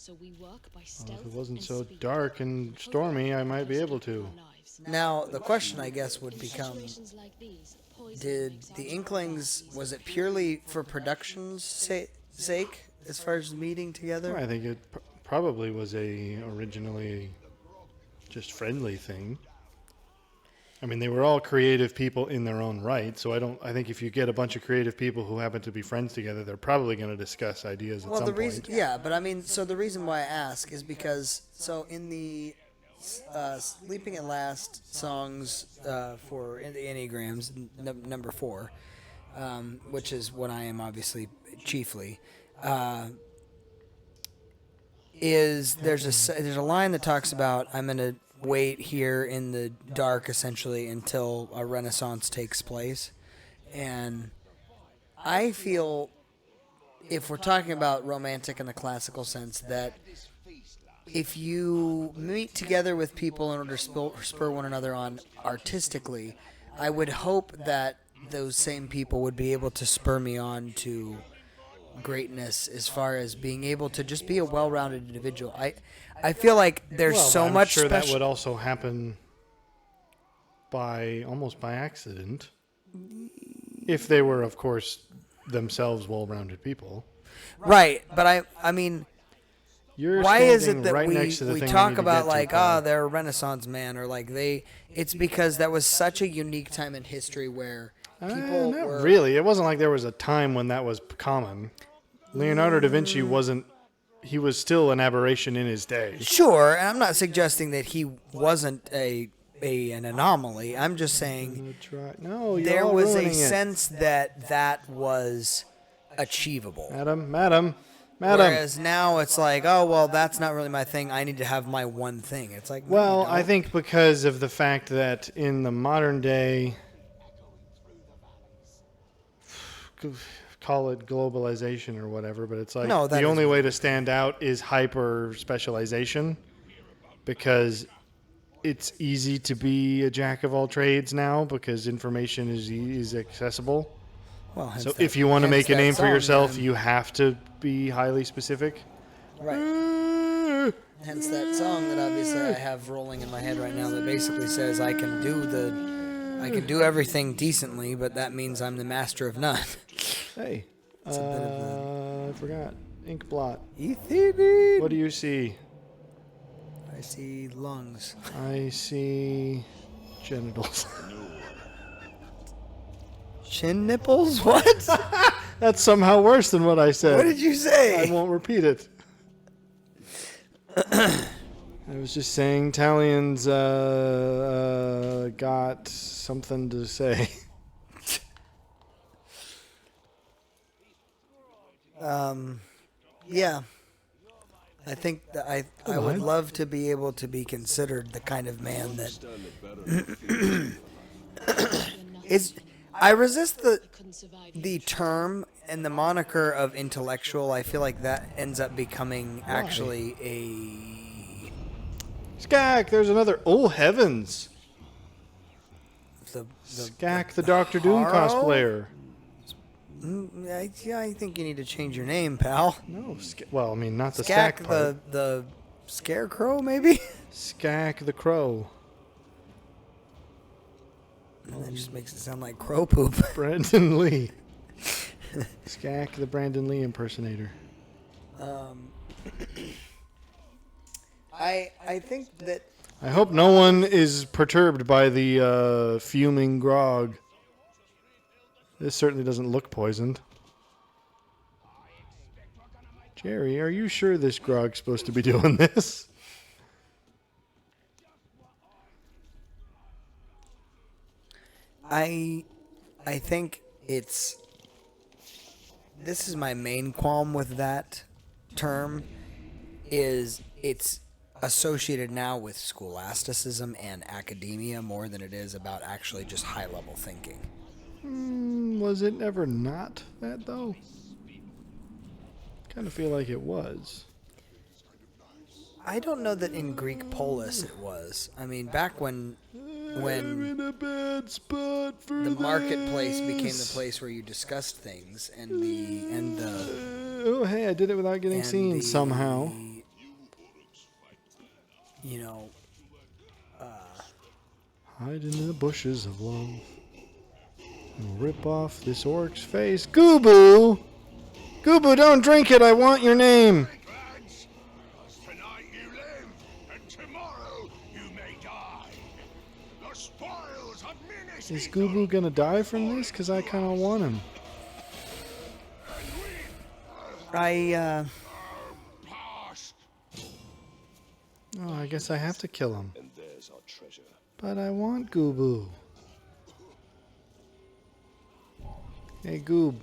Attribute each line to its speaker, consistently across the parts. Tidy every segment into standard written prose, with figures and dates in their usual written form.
Speaker 1: Well, if it wasn't so dark and stormy, I might be able to.
Speaker 2: Now, the question, I guess, would become, did the Inklings, was it purely for production's sake, as far as meeting together?
Speaker 1: Well, I think it probably was originally just friendly thing. I mean, they were all creative people in their own right, so I think if you get a bunch of creative people who happen to be friends together, they're probably going to discuss ideas at some point.
Speaker 2: Yeah, but I mean, so the reason why I ask is because, so in the Sleeping at Last songs for in the Enneagrams, number 4, which is what I am obviously chiefly, there's a line that talks about, I'm going to wait here in the dark essentially until a renaissance takes place. And I feel, if we're talking about romantic in the classical sense, that if you meet together with people in order to spur one another on artistically, I would hope that those same people would be able to spur me on to greatness as far as being able to just be a well-rounded individual. I feel like there's so much.
Speaker 1: I'm sure that would also happen almost by accident, if they were, of course, themselves well-rounded people.
Speaker 2: Right, but I mean, why is it that
Speaker 1: right
Speaker 2: we talk about like, they're a Renaissance man, or like it's because that was such a unique time in history where people were...
Speaker 1: Really. It wasn't like there was a time when that was common. Leonardo da Vinci he was still an aberration in his day.
Speaker 2: Sure, and I'm not suggesting that he wasn't an anomaly. I'm just saying there was a sense that was achievable.
Speaker 1: Madam.
Speaker 2: Whereas now it's like, oh, well, that's not really my thing. I need to have my one thing. It's like,
Speaker 1: well, I think because of the fact that in the modern day, call it globalization or whatever, but it's like the only way to stand out is hyper specialization, because it's easy to be a jack of all trades now because information is accessible.
Speaker 2: Well,
Speaker 1: so if you want to make a name for yourself, you have to be highly specific.
Speaker 2: Right. Hence that song that obviously I have rolling in my head right now that basically says I can do everything decently, but that means I'm the master of none.
Speaker 1: Hey, I forgot. Ink blot.
Speaker 2: Ethene.
Speaker 1: What do you see?
Speaker 2: I see lungs.
Speaker 1: I see genitals.
Speaker 2: Chin nipples? What?
Speaker 1: That's somehow worse than what I said.
Speaker 2: What did you say?
Speaker 1: I won't repeat it. I was just saying Talian's got something to say.
Speaker 2: Yeah. I think that I would love to be able to be considered the kind of man that is. I resist the term and the moniker of intellectual. I feel like that ends up becoming actually a...
Speaker 1: Skak, there's another... Oh, heavens. Skak, the Dr. Doom cosplayer.
Speaker 2: Yeah, I think you need to change your name, pal.
Speaker 1: No, well, I mean, not the Skak part.
Speaker 2: the Scarecrow, maybe?
Speaker 1: Skak the Crow.
Speaker 2: That just makes it sound like crow poop.
Speaker 1: Brandon Lee. Skak the Brandon Lee impersonator.
Speaker 2: I think that...
Speaker 1: I hope no one is perturbed by the fuming grog. This certainly doesn't look poisoned. Jerry, are you sure this grog's supposed to be doing this?
Speaker 2: I think it's... This is my main qualm with that term, is it's associated now with scholasticism and academia more than it is about actually just high-level thinking.
Speaker 1: Was it ever not that, though? Kind of feel like it was.
Speaker 2: I don't know that in Greek polis it was. I mean, back when
Speaker 1: in a bad spot for
Speaker 2: the marketplace became the place where you discussed things, and the
Speaker 1: oh, hey, I did it without getting seen somehow.
Speaker 2: you know,
Speaker 1: hide in the bushes of love. And rip off this orc's face. Goobboo! Goobboo, don't drink it. I want your name.
Speaker 3: Tonight you live, and tomorrow you may die. The spoils of Minas
Speaker 1: Is Goobboo gonna die from this? Because I kind of want him.
Speaker 3: past.
Speaker 1: Oh, I guess I have to kill him.
Speaker 3: And there's our treasure.
Speaker 1: But I want Goobboo. Hey, Goob.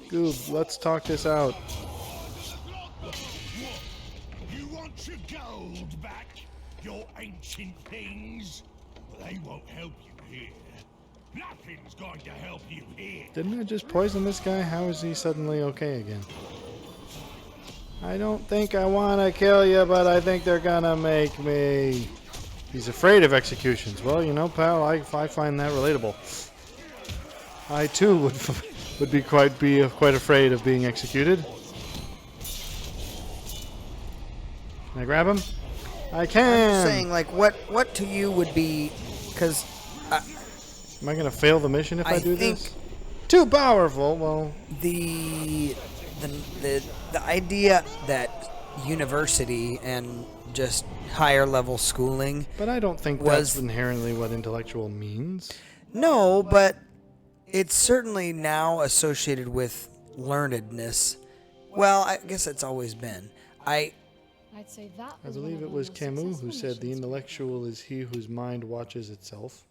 Speaker 1: Goob, let's talk this out.
Speaker 3: You want your gold back, your ancient things? They won't help you here. Nothing's going to help you here.
Speaker 1: Didn't I just poison this guy? How is he suddenly okay again? I don't think I want to kill you, but I think they're gonna make me. He's afraid of executions. Well, you know, pal, I find that relatable. I too would be quite afraid of being executed. Can I grab him? I can.
Speaker 2: I'm just saying, like, what to you would be, because
Speaker 1: Am I gonna fail the mission if I do
Speaker 2: think
Speaker 1: this? Too powerful. Well,
Speaker 2: the idea that university and just higher level schooling.
Speaker 1: but I don't think
Speaker 2: Was-
Speaker 1: that's inherently what intellectual means.
Speaker 2: No, but it's certainly now associated with learnedness. Well, I guess it's always been.
Speaker 4: I'd say that
Speaker 1: I
Speaker 4: was one
Speaker 1: believe
Speaker 4: of
Speaker 1: it
Speaker 4: our
Speaker 1: was
Speaker 4: more
Speaker 1: Camus who
Speaker 4: successful
Speaker 1: said the
Speaker 4: missions.
Speaker 1: intellectual is he whose mind watches itself.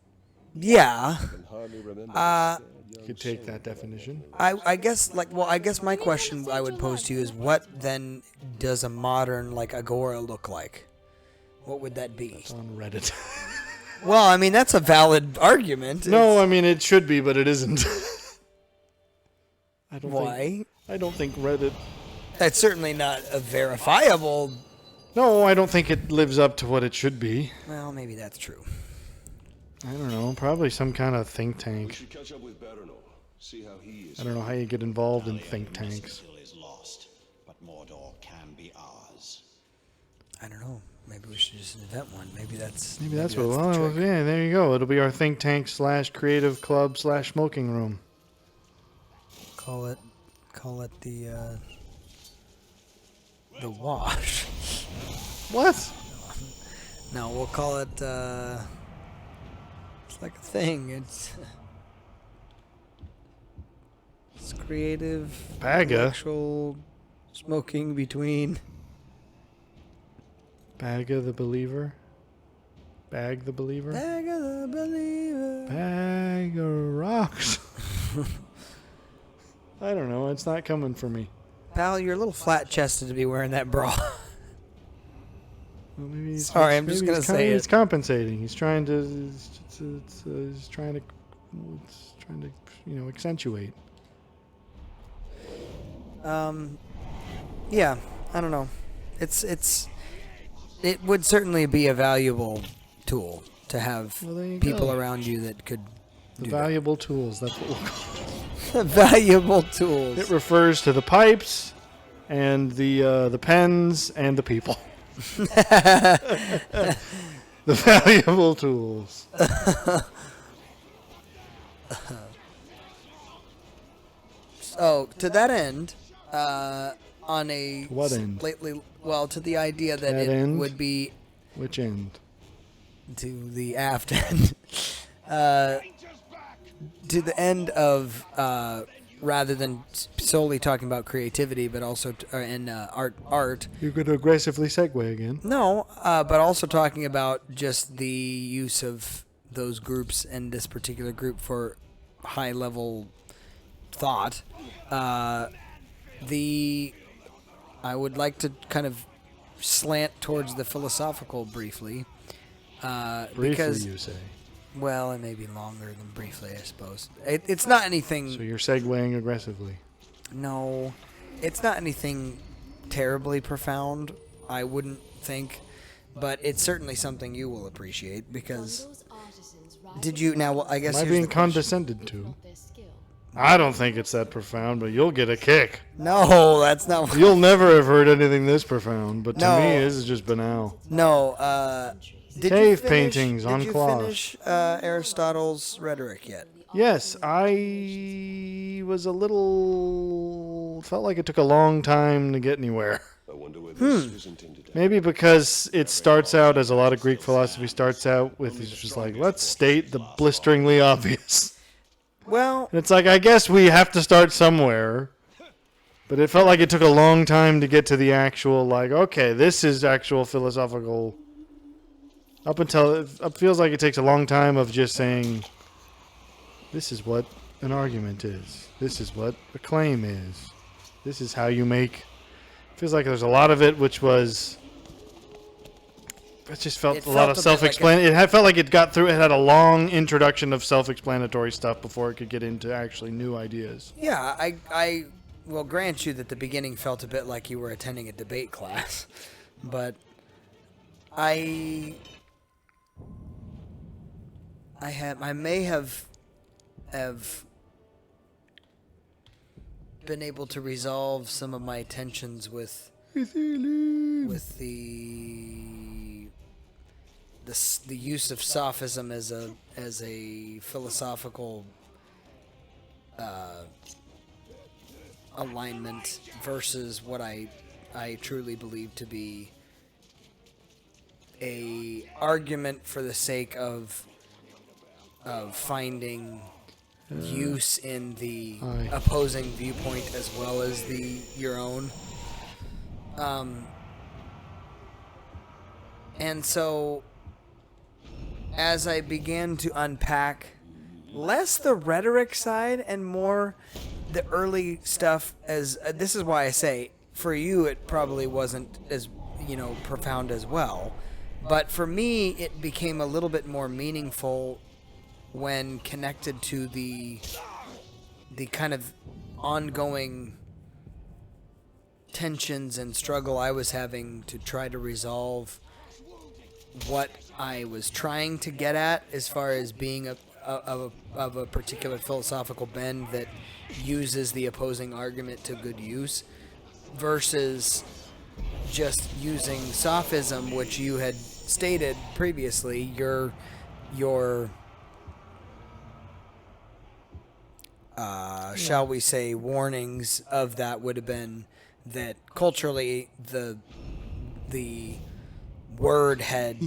Speaker 2: Yeah.
Speaker 3: Can hardly remember
Speaker 1: You could take that definition.
Speaker 2: I guess I guess my question I would pose to you is, what then does a modern like agora look like? What would that be?
Speaker 1: It's on Reddit.
Speaker 2: Well, I mean that's a valid argument.
Speaker 1: No, I mean it should be, but it isn't. I don't
Speaker 2: Why?
Speaker 1: Think, I don't think Reddit.
Speaker 2: That's certainly not a verifiable.
Speaker 1: No, I don't think it lives up to what it should be.
Speaker 2: Well, maybe that's true.
Speaker 1: I don't know. Probably some kind of think
Speaker 3: We
Speaker 1: tank.
Speaker 3: should catch up with Baranor. See how he is.
Speaker 1: I don't know how you get involved in think tanks.
Speaker 5: is lost, but Mordor can be ours.
Speaker 2: I don't know. Maybe we should just invent one. Maybe that's
Speaker 1: Maybe that's
Speaker 2: the
Speaker 1: what. Well,
Speaker 2: trick.
Speaker 1: yeah, there you go. It'll be our think tank / creative club / smoking room.
Speaker 2: Call it the wash.
Speaker 1: What?
Speaker 2: No, we'll call it it's like a thing. It's creative
Speaker 1: Baga.
Speaker 2: intellectual smoking between
Speaker 1: Baga the believer. Bag the believer.
Speaker 2: Bag of the believer.
Speaker 1: Bag of rocks. I don't know. It's not coming for me.
Speaker 2: Pal, you're a little flat chested to be wearing that bra.
Speaker 1: Well, maybe
Speaker 2: Sorry, I'm just
Speaker 1: maybe
Speaker 2: gonna
Speaker 1: he's
Speaker 2: say
Speaker 1: He's
Speaker 2: it.
Speaker 1: compensating. He's trying to. Accentuate.
Speaker 2: Yeah, I don't know. It would certainly be a valuable tool to have
Speaker 1: Well, there you
Speaker 2: people
Speaker 1: go.
Speaker 2: around you that could
Speaker 1: The
Speaker 2: do
Speaker 1: valuable tools. That's what we'll call
Speaker 2: that. Valuable tools.
Speaker 1: it. It refers to the pipes, and the pens and the people. The valuable tools.
Speaker 2: Oh, to that end, on a
Speaker 1: What end?
Speaker 2: lately, well, to the idea that
Speaker 1: That
Speaker 2: it
Speaker 1: end?
Speaker 2: would be
Speaker 1: Which end?
Speaker 2: to the aft end, to the end of rather than solely talking about creativity, but also in art.
Speaker 1: You're going to aggressively segue again.
Speaker 2: No, but also talking about just the use of those groups and this particular group for high level thought. I would like to kind of slant towards the philosophical briefly.
Speaker 1: Briefly,
Speaker 2: Because,
Speaker 1: you say.
Speaker 2: well, it may be longer than briefly, I suppose. It's not anything.
Speaker 1: So you're segueing aggressively.
Speaker 2: No, it's not anything terribly profound, I wouldn't think, but it's certainly something you will appreciate because
Speaker 4: Gondor's artisans rise
Speaker 2: did you now? Well, I guess
Speaker 1: Am I
Speaker 2: here's
Speaker 1: being
Speaker 2: the question.
Speaker 1: condescended to?
Speaker 4: not their skill.
Speaker 1: I don't think it's that profound, but you'll get a kick.
Speaker 2: No, that's not what...
Speaker 1: You'll never have heard anything this profound, but to
Speaker 2: No.
Speaker 1: me, this is just banal.
Speaker 2: No, did
Speaker 1: Cave
Speaker 2: you finish,
Speaker 1: paintings on
Speaker 2: Did you
Speaker 1: cloth.
Speaker 2: finish Aristotle's Rhetoric yet?
Speaker 1: Yes, I was a little... Felt like it took a long time to get anywhere.
Speaker 6: I wonder where this was intended to.
Speaker 1: Maybe because it starts out, as a lot of Greek philosophy starts out with, it's just like, let's state the blisteringly obvious.
Speaker 2: Well,
Speaker 1: And it's like, I guess we have to start somewhere. But it felt like it took a long time to get to the actual, like, okay, this is actual philosophical. Up until it feels like it takes a long time of just saying, this is what an argument is. This is what a claim is. This is how you make. Feels like there's a lot of it which was. It just felt
Speaker 2: It
Speaker 1: a lot
Speaker 2: felt
Speaker 1: of
Speaker 2: a bit
Speaker 1: self-explanatory. It had felt like it got through. It had a long introduction of self-explanatory stuff before it could get into actually new ideas.
Speaker 2: yeah, I will grant you that the beginning felt a bit like you were attending a debate class, but I may have been able to resolve some of my tensions with the use of sophism as a philosophical alignment versus what I truly believe to be a argument for the sake of finding use in the opposing viewpoint as well as your own. And so as I began to unpack less the rhetoric side and more the early stuff, as this is why I say for you it probably wasn't as profound as well, but for me it became a little bit more meaningful when connected to the kind of ongoing tensions and struggle I was having to try to resolve what I was trying to get at as far as being of a particular philosophical bend that uses the opposing argument to good use versus just using sophism, which you had stated previously. Your shall we say warnings of that would have been that culturally the word had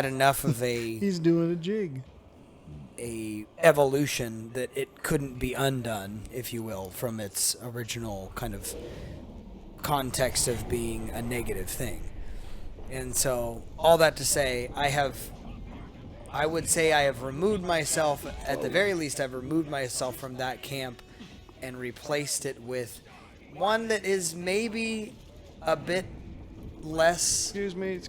Speaker 2: enough of
Speaker 1: He's doing a jig.
Speaker 2: a evolution that it couldn't be undone, if you will, from its original kind of context of being a negative thing. And so all that to say, I would say I have removed myself, at the very least I've removed myself from that camp and replaced it with one that is maybe a bit less...
Speaker 1: Excuse me,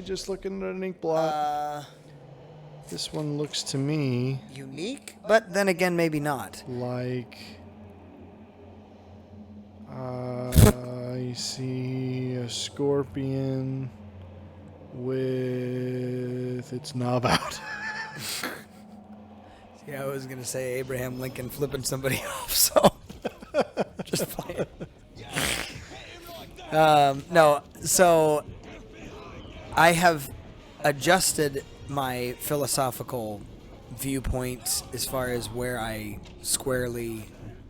Speaker 1: just looking at an ink blot. This one looks to me
Speaker 2: unique, but then again, maybe not.
Speaker 1: like... I see a scorpion with its knob out.
Speaker 2: Yeah, I was going to say Abraham Lincoln flipping somebody off, so just playing. No, so I have adjusted my philosophical viewpoints as far as where I squarely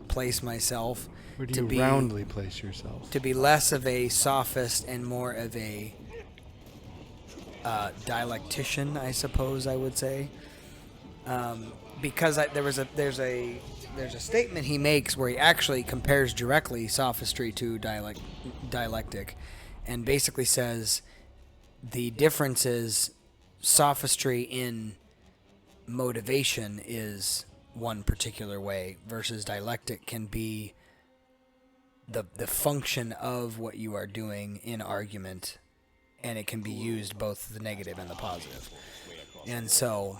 Speaker 2: place myself.
Speaker 1: Where do you roundly place yourself?
Speaker 2: To be less of a sophist and more of a dialectician, I suppose I would say. Because there's a statement he makes where he actually compares directly sophistry to dialectic, and basically says the difference is sophistry in motivation is one particular way versus dialectic can be the function of what you are doing in argument, and it can be used both the negative and the positive. And so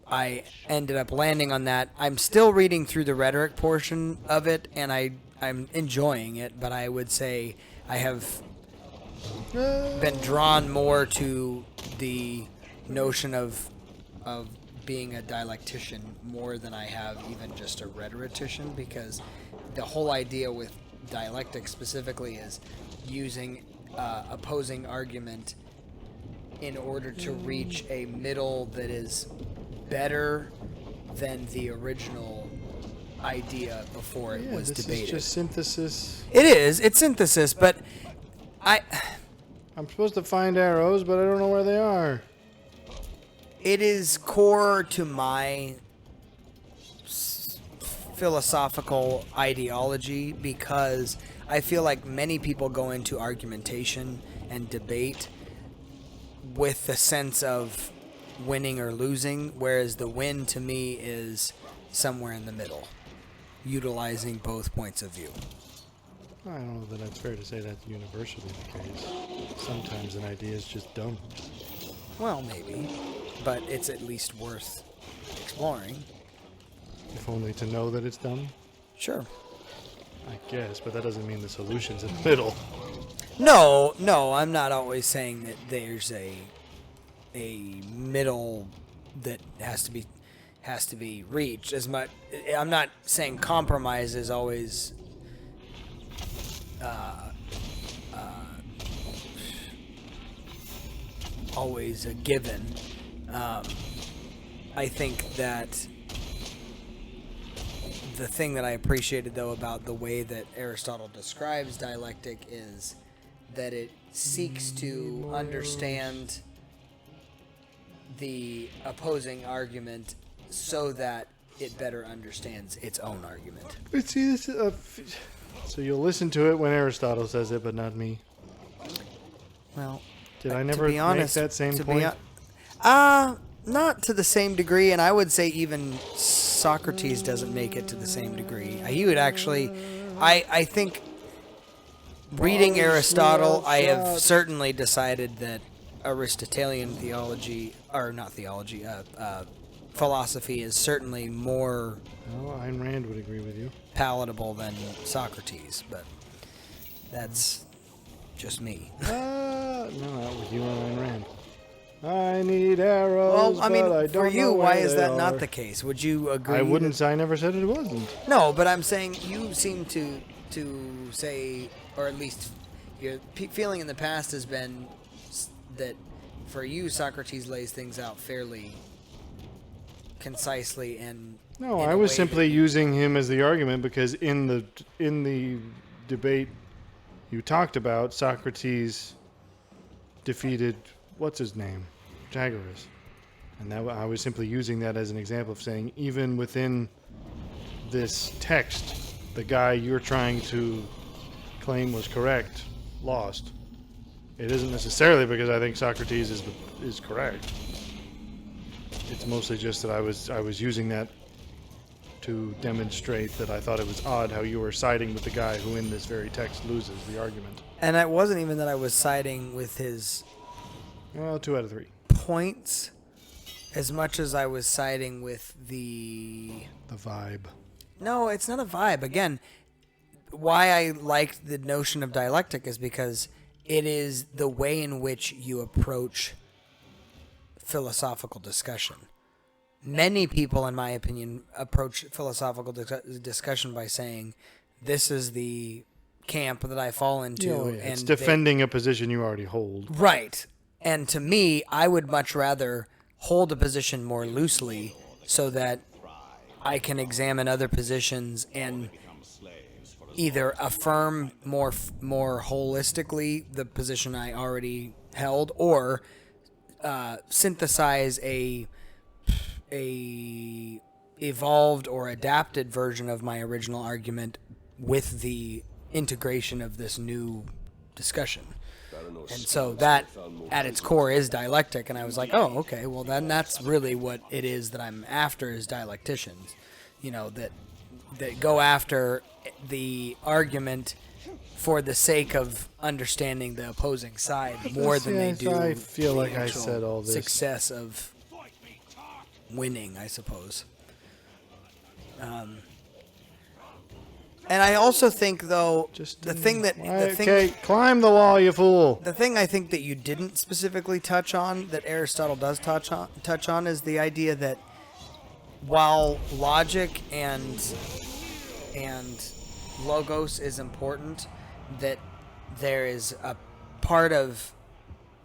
Speaker 2: I ended up landing on that. I'm still reading through the rhetoric portion of it, and I'm enjoying it, but I would say I have been drawn more to the notion of being a dialectician more than I have even just a rhetorician, because the whole idea with dialectic specifically is using opposing argument in order to reach a middle that is better than the original idea before it was
Speaker 1: this
Speaker 2: debated.
Speaker 1: is just synthesis.
Speaker 2: It is. It's synthesis, but
Speaker 1: I'm supposed to find arrows, but I don't know where they are.
Speaker 2: it is core to my philosophical ideology, because I feel like many people go into argumentation and debate with the sense of winning or losing, whereas the win to me is somewhere in the middle, utilizing both points of view.
Speaker 1: I don't know that that's fair to say that's universally the case. Sometimes an idea is just dumb.
Speaker 2: Well, maybe, but it's at least worth exploring.
Speaker 1: If only to know that it's dumb,
Speaker 2: Sure.
Speaker 1: I guess, but that doesn't mean the solution's in the middle.
Speaker 2: No, I'm not always saying that there's a middle that has to be reached as much. I'm not saying compromise is always always a given. I think that the thing that I appreciated, though, about the way that Aristotle describes dialectic is that it seeks to understand the opposing argument so that it better understands its own argument.
Speaker 1: But see, this is so you'll listen to it when Aristotle says it, but not me.
Speaker 2: Well,
Speaker 1: Did I never
Speaker 2: to be honest,
Speaker 1: make that same
Speaker 2: to
Speaker 1: point?
Speaker 2: Not to the same degree, and I would say even Socrates doesn't make it to the same degree. He would actually, I think, reading Aristotle, I have certainly decided that Aristotelian philosophy is certainly more
Speaker 1: Well, Ayn Rand would agree with you.
Speaker 2: palatable than Socrates, but that's just me.
Speaker 1: No, not with you and Ayn Rand. I need arrows.
Speaker 2: Well, I mean,
Speaker 1: but I
Speaker 2: for
Speaker 1: don't
Speaker 2: you,
Speaker 1: know
Speaker 2: why
Speaker 1: where
Speaker 2: is
Speaker 1: they
Speaker 2: that not
Speaker 1: are.
Speaker 2: the case? Would you agree?
Speaker 1: I wouldn't. I never said it wasn't.
Speaker 2: No, but I'm saying you seem to say, or at least your feeling in the past has been that for you, Socrates lays things out fairly concisely and.
Speaker 1: No,
Speaker 2: in
Speaker 1: I
Speaker 2: a
Speaker 1: was
Speaker 2: way
Speaker 1: simply
Speaker 2: that-
Speaker 1: using him as the argument because in the debate you talked about, Socrates defeated what's his name, Pythagoras, and that I was simply using that as an example of saying even within this text, the guy you're trying to claim was correct lost. It isn't necessarily because I think Socrates is correct. It's mostly just that I was using that to demonstrate that I thought it was odd how you were siding with the guy who in this very text loses the argument.
Speaker 2: And it wasn't even that I was siding with his
Speaker 1: Well, 2 out of 3.
Speaker 2: points as much as I was siding with the.
Speaker 1: The vibe.
Speaker 2: No, it's not a vibe. Again, why I liked the notion of dialectic is because it is the way in which you approach philosophical discussion. Many people, in my opinion, approach philosophical discussion by saying, this is the camp that I fall into.
Speaker 1: Oh, yeah.
Speaker 2: And
Speaker 1: It's defending a position you already hold.
Speaker 2: Right. And to me, I would much rather hold a position more loosely so that I can examine other positions and either affirm more holistically the position I already held, or synthesize a evolved or adapted version of my original argument with the integration of this new discussion. And so that, at its core, is dialectic. And I was like, oh, okay, well, then that's really what it is that I'm after, is dialecticians. You know, that go after the argument for the sake of understanding the opposing side more than they
Speaker 1: Yes,
Speaker 2: do
Speaker 1: I feel
Speaker 2: the
Speaker 1: like I
Speaker 2: actual
Speaker 1: said all this.
Speaker 2: success of winning, I suppose. And I also think, though, the thing
Speaker 1: climb the wall, you fool.
Speaker 2: the thing I think that you didn't specifically touch on, that Aristotle does touch on, is the idea that while logic and logos is important, that there is a part of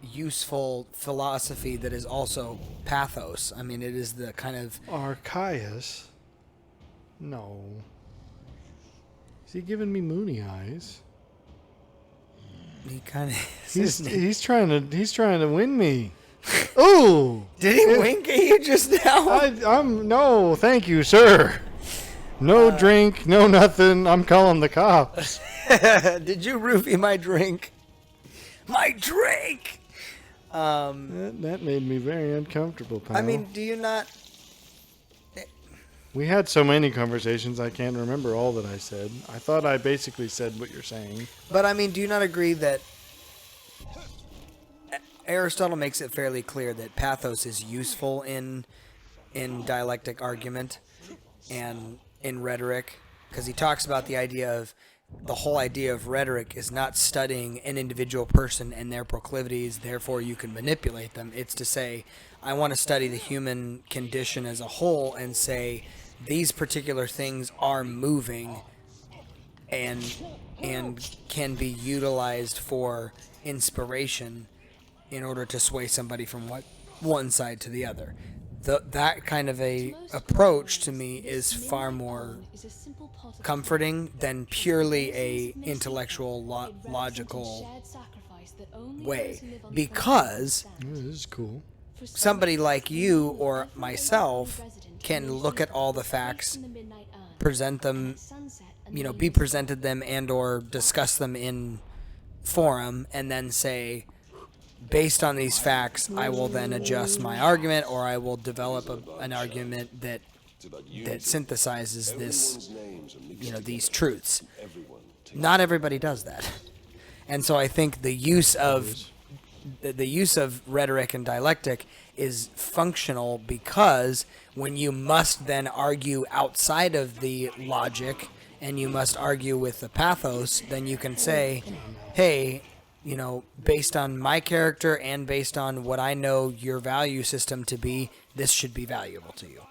Speaker 2: useful philosophy that is also pathos. I mean, it is the kind of...
Speaker 1: Archias? No. Is he giving me moony eyes?
Speaker 2: He kind of...
Speaker 1: He's trying to win me. Ooh!
Speaker 2: Did he wink at you just now?
Speaker 1: No, thank you, sir. No drink, no nothing. I'm calling the cops.
Speaker 2: Did you roofie my drink? My drink!
Speaker 1: That made me very uncomfortable, pal.
Speaker 2: I mean, do you not...
Speaker 1: We had so many conversations, I can't remember all that I said. I thought I basically said what you're saying.
Speaker 2: But, I mean, do you not agree that Aristotle makes it fairly clear that pathos is useful in dialectic argument and in rhetoric? Because he talks about the whole idea of rhetoric is not studying an individual person and their proclivities, therefore you can manipulate them. It's to say, I want to study the human condition as a whole and say, these particular things are moving and can be utilized for inspiration in order to sway somebody from one side to the other. That kind of a approach to me is far more comforting than purely a intellectual, logical way. Because
Speaker 1: This is cool.
Speaker 2: somebody like you or myself can look at all the facts, present them, be presented them and or discuss them in forum, and then say, based on these facts, I will then adjust my argument, or I will develop an argument that synthesizes these truths. Not everybody does that, and so I think the use of rhetoric and dialectic is functional, because when you must then argue outside of the logic and you must argue with the pathos, then you can say, hey, based on my character and based on what I know your value system to be, this should be valuable to you.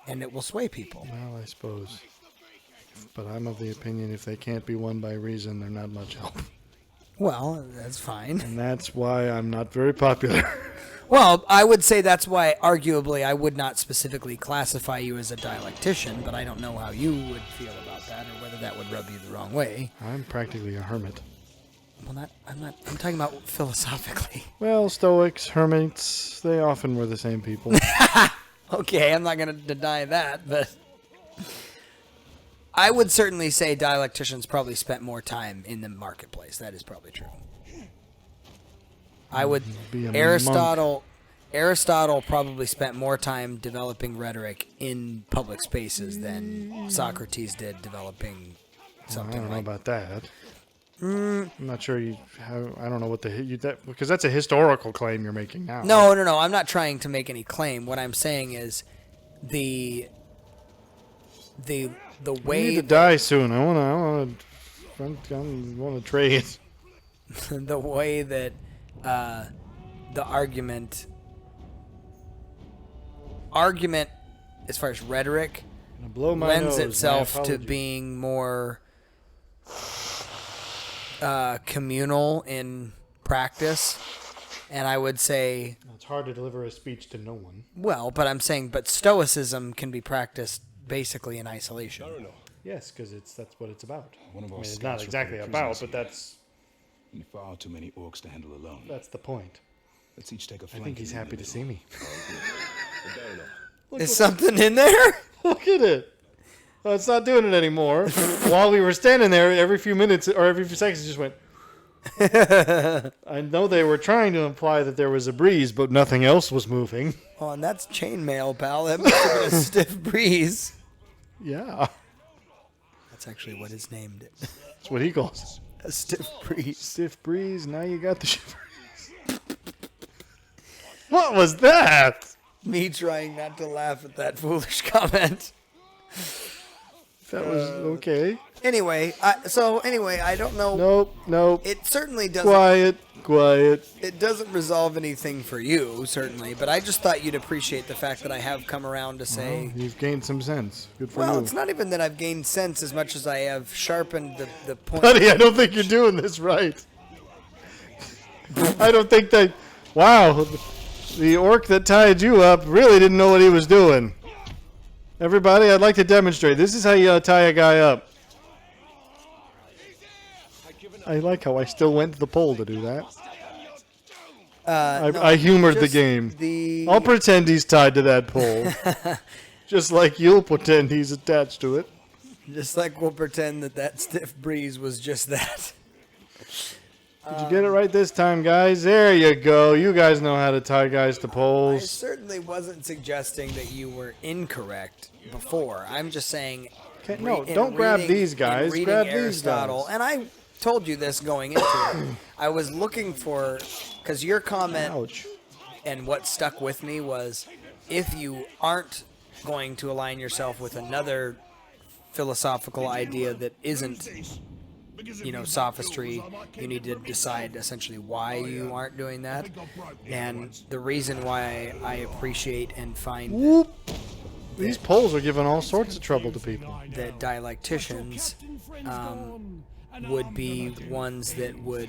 Speaker 2: And it will sway people.
Speaker 1: Well, I suppose. But I'm of the opinion if they can't be won by reason, they're not much help.
Speaker 2: Well, that's fine.
Speaker 1: And that's why I'm not very popular.
Speaker 2: Well, I would say that's why, arguably, I would not specifically classify you as a dialectician, but I don't know how you would feel about that, or whether that would rub you the wrong way.
Speaker 1: I'm practically a hermit.
Speaker 2: Well, I'm talking about philosophically.
Speaker 1: Well, Stoics, hermits, they often were the same people.
Speaker 2: Okay, I'm not going to deny that, but I would certainly say dialecticians probably spent more time in the marketplace. That is probably true. I would... Aristotle probably spent more time developing rhetoric in public spaces than Socrates did developing something
Speaker 1: I don't know
Speaker 2: like...
Speaker 1: about that. I'm not sure I don't know what because that's a historical claim you're making now.
Speaker 2: No. I'm not trying to make any claim. What I'm saying is the way...
Speaker 1: You need to die soon. I want to trade.
Speaker 2: The way that the argument as far as rhetoric lends itself to being more communal in practice, and I would say
Speaker 1: it's hard to deliver a speech to no one.
Speaker 2: Well, but Stoicism can be practiced basically in isolation.
Speaker 1: Yes, because that's what it's about.
Speaker 6: It's
Speaker 1: not exactly about, but that's
Speaker 3: far too many orcs to handle alone.
Speaker 1: That's the point.
Speaker 3: Let's each take a flank.
Speaker 1: I think he's happy to see me.
Speaker 2: Is something in there?
Speaker 1: Look at it. Well, it's not doing it anymore. While we were standing there, every few minutes or every few seconds, it just went. I know they were trying to imply that there was a breeze, but nothing else was moving.
Speaker 2: Oh, and that's chainmail, pal. That must have been a stiff breeze.
Speaker 1: Yeah.
Speaker 2: That's actually what his named it.
Speaker 1: That's what he calls
Speaker 2: it. A stiff breeze.
Speaker 1: Stiff breeze. Now you got the shivers. What was that?
Speaker 2: Me trying not to laugh at that foolish comment.
Speaker 1: That was okay.
Speaker 2: Anyway, I don't know.
Speaker 1: Nope.
Speaker 2: It certainly doesn't.
Speaker 1: Quiet. quiet.
Speaker 2: It doesn't resolve anything for you, certainly, but I just thought you'd appreciate the fact that I have come around to say...
Speaker 1: You've gained some sense. Good for
Speaker 2: Well,
Speaker 1: you.
Speaker 2: it's not even that I've gained sense as much as I have sharpened the point.
Speaker 1: Buddy, I don't think you're doing this right. I don't think that... Wow, the orc that tied you up really didn't know what he was doing. Everybody, I'd like to demonstrate. This is how you tie a guy up. I like how I still went to the pole to do that. I humored the game. I'll pretend he's tied to that pole. Just like you'll pretend he's attached to it.
Speaker 2: Just like we'll pretend that stiff breeze was just that.
Speaker 1: Did you get it right this time, guys? There you go. You guys know how to tie guys to
Speaker 2: I
Speaker 1: poles.
Speaker 2: certainly wasn't suggesting that you were incorrect before. I'm just saying...
Speaker 1: Okay, no, don't grab these guys. Grab these guys.
Speaker 2: And I told you this going into it. I was looking for... Because your comment
Speaker 1: Ouch.
Speaker 2: and what stuck with me was, if you aren't going to align yourself with another philosophical idea that isn't, sophistry, you need to decide essentially why you aren't doing that. And the reason why I appreciate and find
Speaker 1: Whoop. These poles are giving all sorts of trouble to people.
Speaker 2: that dialecticians would be ones that would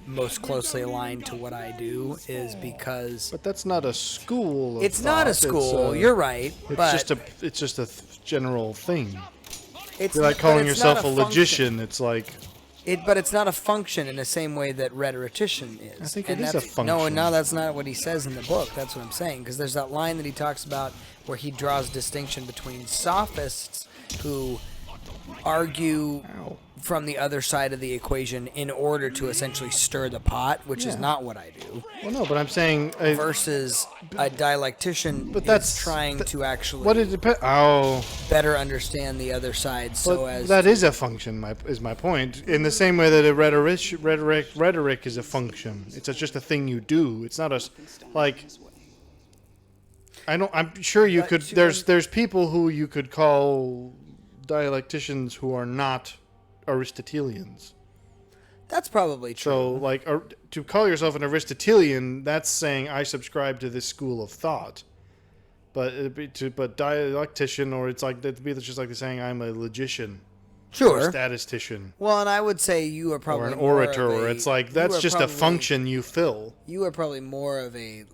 Speaker 2: most closely align to what I do is because
Speaker 1: But that's not a school. Of
Speaker 2: it's not a
Speaker 1: thought.
Speaker 2: school. You're right, but
Speaker 1: It's just a general thing.
Speaker 2: it's
Speaker 1: You're like
Speaker 2: but
Speaker 1: calling
Speaker 2: it's not
Speaker 1: yourself a
Speaker 2: function.
Speaker 1: logician. It's like
Speaker 2: But it's not a function in the same way that rhetorician is.
Speaker 1: I think
Speaker 2: And
Speaker 1: it is a
Speaker 2: that's-
Speaker 1: function.
Speaker 2: No, that's not what he says in the book. That's what I'm saying. Because there's that line that he talks about where he draws distinction between sophists who argue
Speaker 1: Ow.
Speaker 2: from the other side of the equation in order to essentially stir the pot, which is
Speaker 1: Yeah.
Speaker 2: not what I do,
Speaker 1: Well, no, but I'm saying
Speaker 2: versus a dialectician
Speaker 1: But
Speaker 2: is
Speaker 1: that's-
Speaker 2: trying to actually
Speaker 1: what it depends. Oh,
Speaker 2: better understand the other side so
Speaker 1: but
Speaker 2: as
Speaker 1: that is a function. Is my point. In the same way that a rhetoric is a function. It's just a thing you do. It's not like. I'm sure you
Speaker 2: But
Speaker 1: could.
Speaker 2: you
Speaker 1: There's people who you could call dialecticians who are not Aristotelians.
Speaker 2: that's probably true.
Speaker 1: So, like, to call yourself an Aristotelian, that's saying I subscribe to this school of thought. But dialectician, or it's just like saying I'm a logician, or
Speaker 2: Sure.
Speaker 1: a statistician,
Speaker 2: Well, and I would say you are
Speaker 1: or
Speaker 2: probably
Speaker 1: an
Speaker 2: more
Speaker 1: orator.
Speaker 2: of
Speaker 1: Or
Speaker 2: a-
Speaker 1: it's like
Speaker 2: you
Speaker 1: that's
Speaker 2: are
Speaker 1: just a
Speaker 2: probably-
Speaker 1: function you fill.
Speaker 2: You are probably more of a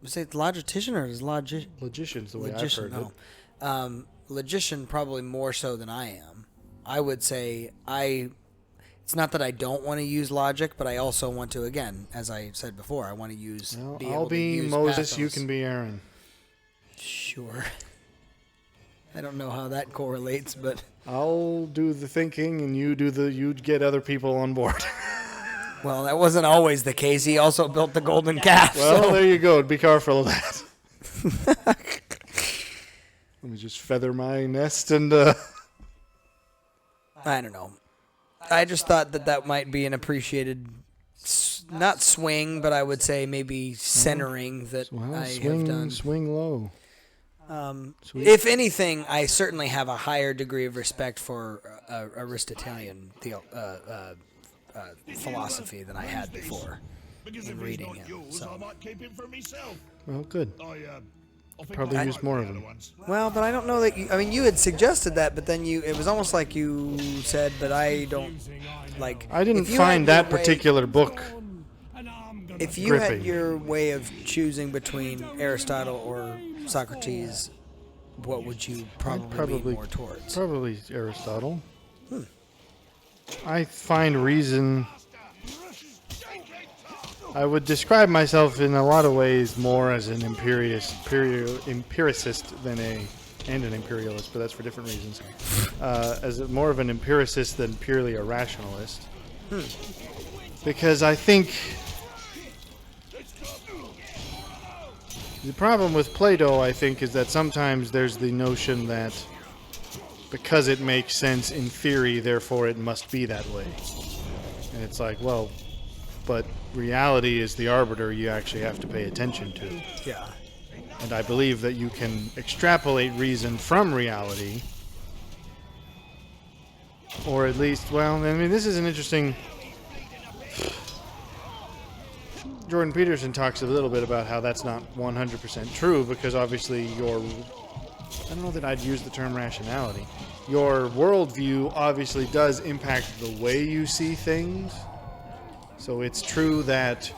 Speaker 2: say logician or is
Speaker 1: Logician's the way
Speaker 2: logician?
Speaker 1: I've heard it.
Speaker 2: No, logician probably more so than I am. I would say It's not that I don't want to use logic, but I also want to, again, as I said before, I want to use.
Speaker 1: Well,
Speaker 2: be
Speaker 1: I'll
Speaker 2: able to
Speaker 1: be
Speaker 2: use
Speaker 1: Moses.
Speaker 2: pathos.
Speaker 1: You can be Aaron.
Speaker 2: Sure. I don't know how that correlates, but
Speaker 1: I'll do the thinking, and you get other people on board.
Speaker 2: well, that wasn't always the case. He also built the golden calf.
Speaker 1: Well,
Speaker 2: so.
Speaker 1: there you go. Be careful of that. Let me just feather my nest and.
Speaker 2: I don't know. I just thought that might be an appreciated, not swing, but I would say maybe centering that
Speaker 1: Well,
Speaker 2: I have done.
Speaker 1: swing low.
Speaker 2: If anything, I certainly have a higher degree of respect for Aristotelian philosophy than I had before
Speaker 3: Because
Speaker 2: in
Speaker 3: if he's
Speaker 2: reading
Speaker 3: not
Speaker 2: him.
Speaker 3: yours,
Speaker 2: So.
Speaker 3: I might keep him for myself.
Speaker 1: Well, good.
Speaker 3: I think
Speaker 1: Probably
Speaker 3: I
Speaker 1: use
Speaker 3: like
Speaker 1: more
Speaker 3: the
Speaker 1: of
Speaker 3: other
Speaker 1: them.
Speaker 3: ones.
Speaker 2: Well, but I don't know that you. I mean, you had suggested that, but then it was almost like you said, but I don't like.
Speaker 1: I didn't
Speaker 2: if you
Speaker 1: find
Speaker 2: had your
Speaker 1: that
Speaker 2: way-
Speaker 1: particular book.
Speaker 3: And I'm gonna
Speaker 2: If you had
Speaker 1: gripping.
Speaker 2: your way of choosing between Aristotle or Socrates, what would you probably lean more towards?
Speaker 1: Probably Aristotle. I find reason. I would describe myself in a lot of ways more as an empiricist than an imperialist, but that's for different reasons. More of an empiricist than purely a rationalist. Because I think the problem with Plato, I think, is that sometimes there's the notion that because it makes sense in theory, therefore it must be that way. And it's like, well, but reality is the arbiter you actually have to pay attention to.
Speaker 2: Yeah.
Speaker 1: And I believe that you can extrapolate reason from reality. Or at least, well, I mean, this is an interesting... Jordan Peterson talks a little bit about how that's not 100% true because obviously I don't know that I'd use the term rationality. Your worldview obviously does impact the way you see things. So it's true that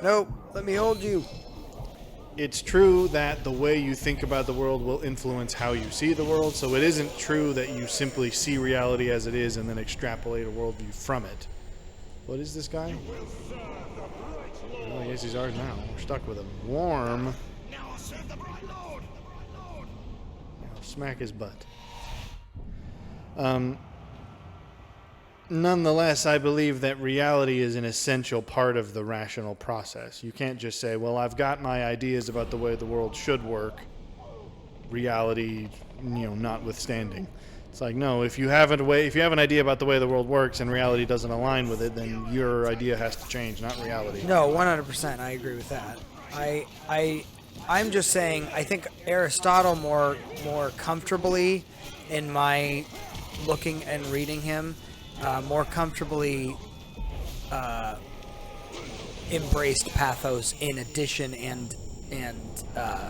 Speaker 2: Nope, let me hold you.
Speaker 1: It's true that the way you think about the world will influence how you see the world. So it isn't true that you simply see reality as it is and then extrapolate a worldview from it. What is this guy? Well, I guess he's ours now. We're stuck with him. Warm.
Speaker 3: Now I'll serve the bright lord.
Speaker 1: Now smack his butt. Nonetheless, I believe that reality is an essential part of the rational process. You can't just say, well, I've got my ideas about the way the world should work, reality, notwithstanding. It's like, no, if you have an idea about the way the world works and reality doesn't align with it, then your idea has to change, not reality.
Speaker 2: No, 100%. I agree with that. I'm just saying, I think Aristotle more comfortably in my looking and reading him, more comfortably embraced pathos in addition and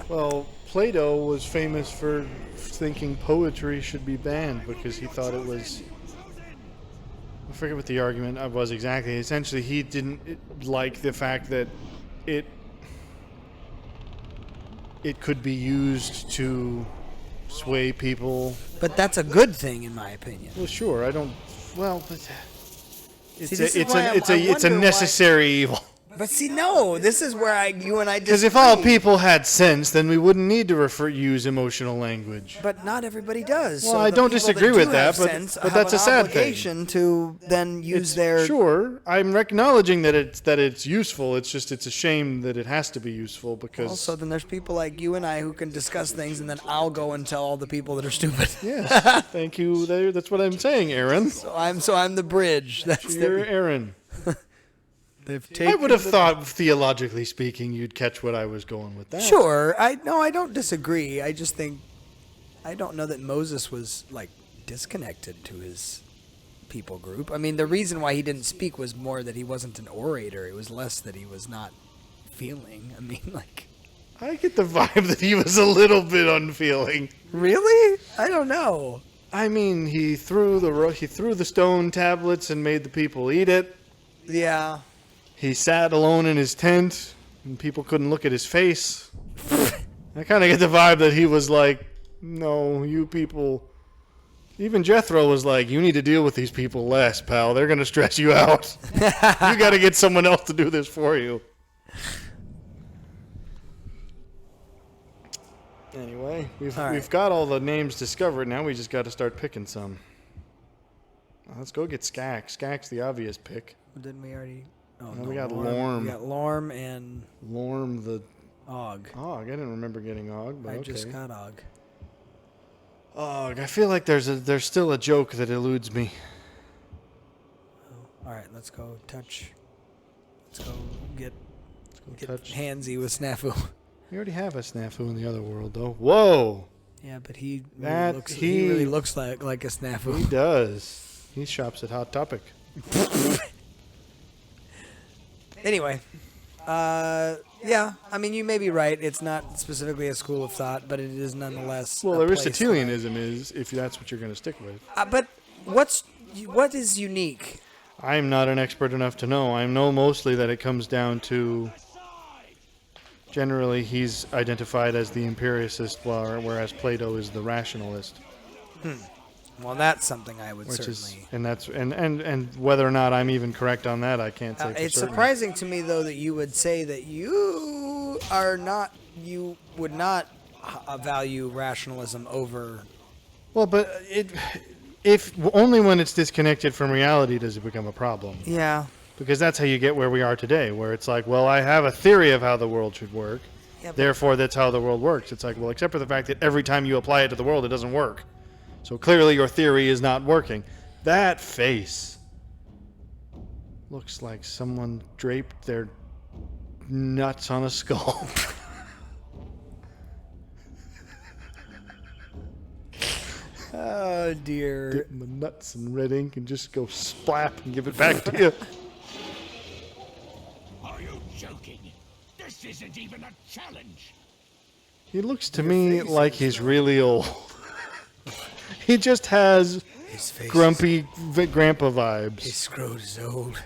Speaker 1: well, Plato was famous for thinking poetry should be banned because he thought it was, I forget what the argument was exactly. Essentially, he didn't like the fact that it could be used to sway people.
Speaker 2: but that's a good thing in my opinion.
Speaker 1: Well, sure, I don't. Well, but
Speaker 2: this is why
Speaker 1: it's
Speaker 2: I
Speaker 1: a
Speaker 2: wonder
Speaker 1: necessary evil.
Speaker 2: But see, no, this is where you and I
Speaker 1: Because if all people had sense, then we wouldn't need to use emotional language.
Speaker 2: But not everybody does.
Speaker 1: Well,
Speaker 2: so
Speaker 1: I
Speaker 2: the
Speaker 1: don't
Speaker 2: people
Speaker 1: disagree
Speaker 2: that
Speaker 1: with
Speaker 2: do
Speaker 1: that,
Speaker 2: have
Speaker 1: but-
Speaker 2: sense
Speaker 1: but
Speaker 2: have
Speaker 1: that's
Speaker 2: an
Speaker 1: a sad thing.
Speaker 2: obligation to then use their.
Speaker 1: Sure, I'm acknowledging that it's useful. It's just it's a shame that it has to be useful because
Speaker 2: Also, then there's people like you and I who can discuss things, and then I'll go and tell all the people that are stupid.
Speaker 1: yes, thank you. That's what I'm saying, Aaron.
Speaker 2: So I'm the bridge. That's
Speaker 1: You're Aaron.
Speaker 2: they've
Speaker 1: I
Speaker 2: taken
Speaker 1: would have thought, theologically speaking, you'd catch what I was going with that.
Speaker 2: Sure, I don't disagree. I just think I don't know that Moses was like disconnected to his people group. I mean, the reason why he didn't speak was more that he wasn't an orator. It was less that he was not feeling. I mean, like,
Speaker 1: I get the vibe that he was a little bit unfeeling.
Speaker 2: really? I don't know.
Speaker 1: I mean, he threw the stone tablets and made the people eat it.
Speaker 2: Yeah.
Speaker 1: He sat alone in his tent, and people couldn't look at his face. I kind of get the vibe that he was like, no, you people... Even Jethro was like, you need to deal with these people less, pal. They're going to stress you out. You got to get someone else to do this for you. Anyway, we've got all the names discovered. Now we just got to start picking some. Let's go get Skak. Skak's the obvious pick.
Speaker 2: Didn't we already? Oh,
Speaker 1: No, we got Lorm.
Speaker 2: We got Lorm and
Speaker 1: Lorm the...
Speaker 2: Og.
Speaker 1: Og. I didn't remember getting Og, but
Speaker 2: I
Speaker 1: okay.
Speaker 2: just got Og.
Speaker 1: Og. I feel like there's still a joke that eludes me.
Speaker 2: All right, let's go touch. Let's go get
Speaker 1: Touch.
Speaker 2: handsy with Snafu.
Speaker 1: We already have a snafu in the other world, though. Whoa!
Speaker 2: Yeah, but he
Speaker 1: That-
Speaker 2: really looks,
Speaker 1: he-
Speaker 2: he really looks like a
Speaker 1: He
Speaker 2: Snafu.
Speaker 1: does. He shops at Hot Topic.
Speaker 2: Anyway, yeah, I mean, you may be right. It's not specifically a school of thought, but it is nonetheless.
Speaker 1: Well,
Speaker 2: a place
Speaker 1: Aristotelianism is, if that's what you're going to stick with.
Speaker 2: but what is unique?
Speaker 1: I'm not an expert enough to know. I know mostly that it comes down to... Generally, he's identified as the empiricist, whereas Plato is the rationalist.
Speaker 2: Well, that's something I would
Speaker 1: Which
Speaker 2: certainly.
Speaker 1: is, and that's and whether or not I'm even correct on that, I can't say for
Speaker 2: It's
Speaker 1: certain.
Speaker 2: surprising to me, though, that you would say that you would not value rationalism over.
Speaker 1: Well, but if only when it's disconnected from reality does it become a problem.
Speaker 2: Yeah.
Speaker 1: Because that's how you get where we are today, where it's like, well, I have a theory of how the world should work,
Speaker 2: Yeah, but-
Speaker 1: therefore that's how the world works. It's like, well, except for the fact that every time you apply it to the world, it doesn't work. So clearly your theory is not working. That face looks like someone draped their nuts on a skull.
Speaker 2: Oh dear.
Speaker 1: Dip my nuts in red ink and just go splap and give it back to you.
Speaker 3: Are you This isn't even a challenge.
Speaker 1: He looks to me like he's really old. He just has
Speaker 2: His face
Speaker 1: grumpy grandpa vibes.
Speaker 2: His scrot is old.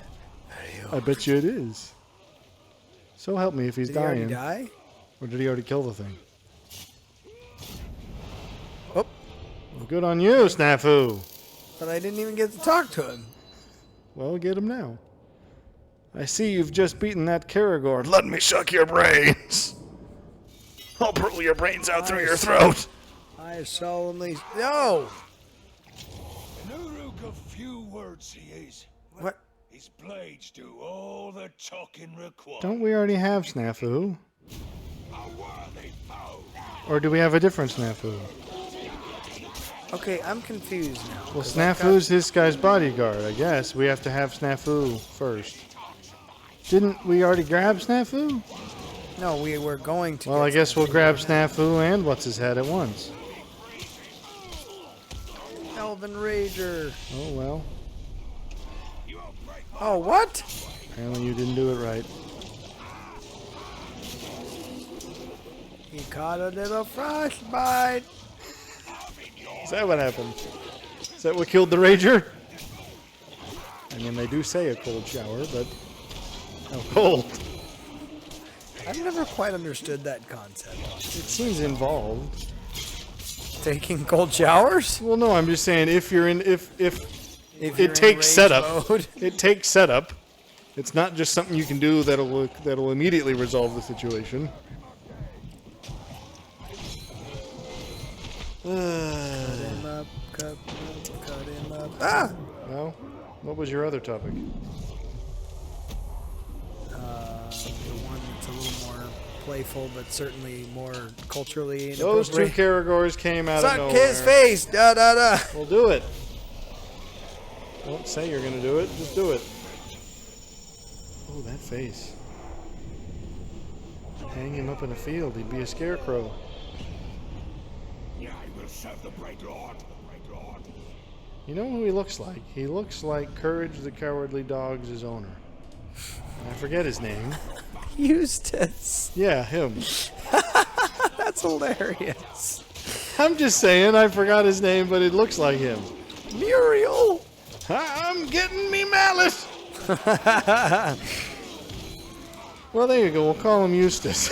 Speaker 1: I bet you it is. So help me if he's
Speaker 2: Did he
Speaker 1: dying.
Speaker 2: already die?
Speaker 1: Or did he already kill the thing?
Speaker 2: Oh,
Speaker 1: Well, good on you, Snafu.
Speaker 2: but I didn't even get to talk to him.
Speaker 1: Well, get him now. I see you've just beaten that Karagor. Let me suck your brains. I'll pull your brains out through your throat.
Speaker 2: I solemnly... No!
Speaker 3: An Uruk of few words he is.
Speaker 2: What?
Speaker 3: His blades do all the talking required.
Speaker 1: Don't we already have Snafu?
Speaker 3: A worthy foe.
Speaker 1: Or do we have a different Snafu?
Speaker 2: Okay, I'm confused now.
Speaker 1: Well,
Speaker 2: 'cause I've
Speaker 1: Snafu's this guy's bodyguard, I guess. We have to have Snafu first. Didn't we already grab Snafu?
Speaker 2: got- No, we were going to...
Speaker 1: Well, I
Speaker 2: get
Speaker 1: guess we'll
Speaker 2: Snafu.
Speaker 1: grab Snafu and What's-His-Head at once.
Speaker 2: Elven Rager.
Speaker 1: Oh, well.
Speaker 2: Oh, what?
Speaker 1: Apparently you didn't do it right.
Speaker 2: He caught a little frostbite.
Speaker 1: Is that what happened? Is that what killed the Rager? I mean, they do say a cold shower, but... How cold?
Speaker 2: I've never quite understood that concept.
Speaker 1: It seems involved.
Speaker 2: Taking cold showers?
Speaker 1: Well, no, I'm just saying if you're in... If
Speaker 2: If you're
Speaker 1: it
Speaker 2: in
Speaker 1: takes
Speaker 2: rage
Speaker 1: setup.
Speaker 2: mode.
Speaker 1: It takes setup. It's not just something you can do that'll immediately resolve the situation.
Speaker 2: Cut him up, cut him up. Ah!
Speaker 1: Well, what was your other topic?
Speaker 2: The one that's a little more playful, but certainly more culturally
Speaker 1: Those two
Speaker 2: inappropriate.
Speaker 1: Karagors came out of
Speaker 2: Suck
Speaker 1: nowhere.
Speaker 2: his face! Da da da!
Speaker 1: Well, do it. Don't say you're gonna do it. Just do it. Oh, that face. Hang him up in a field. He'd be a scarecrow.
Speaker 3: I will serve the Great Lord.
Speaker 1: You know who he looks like? He looks like Courage the Cowardly Dog's owner. I forget his name.
Speaker 2: Eustace.
Speaker 1: Yeah, him.
Speaker 2: That's hilarious.
Speaker 1: I'm just saying, I forgot his name, but it looks like him.
Speaker 2: Muriel!
Speaker 1: I'm getting me mallet. Well, there you go. We'll call him Eustace.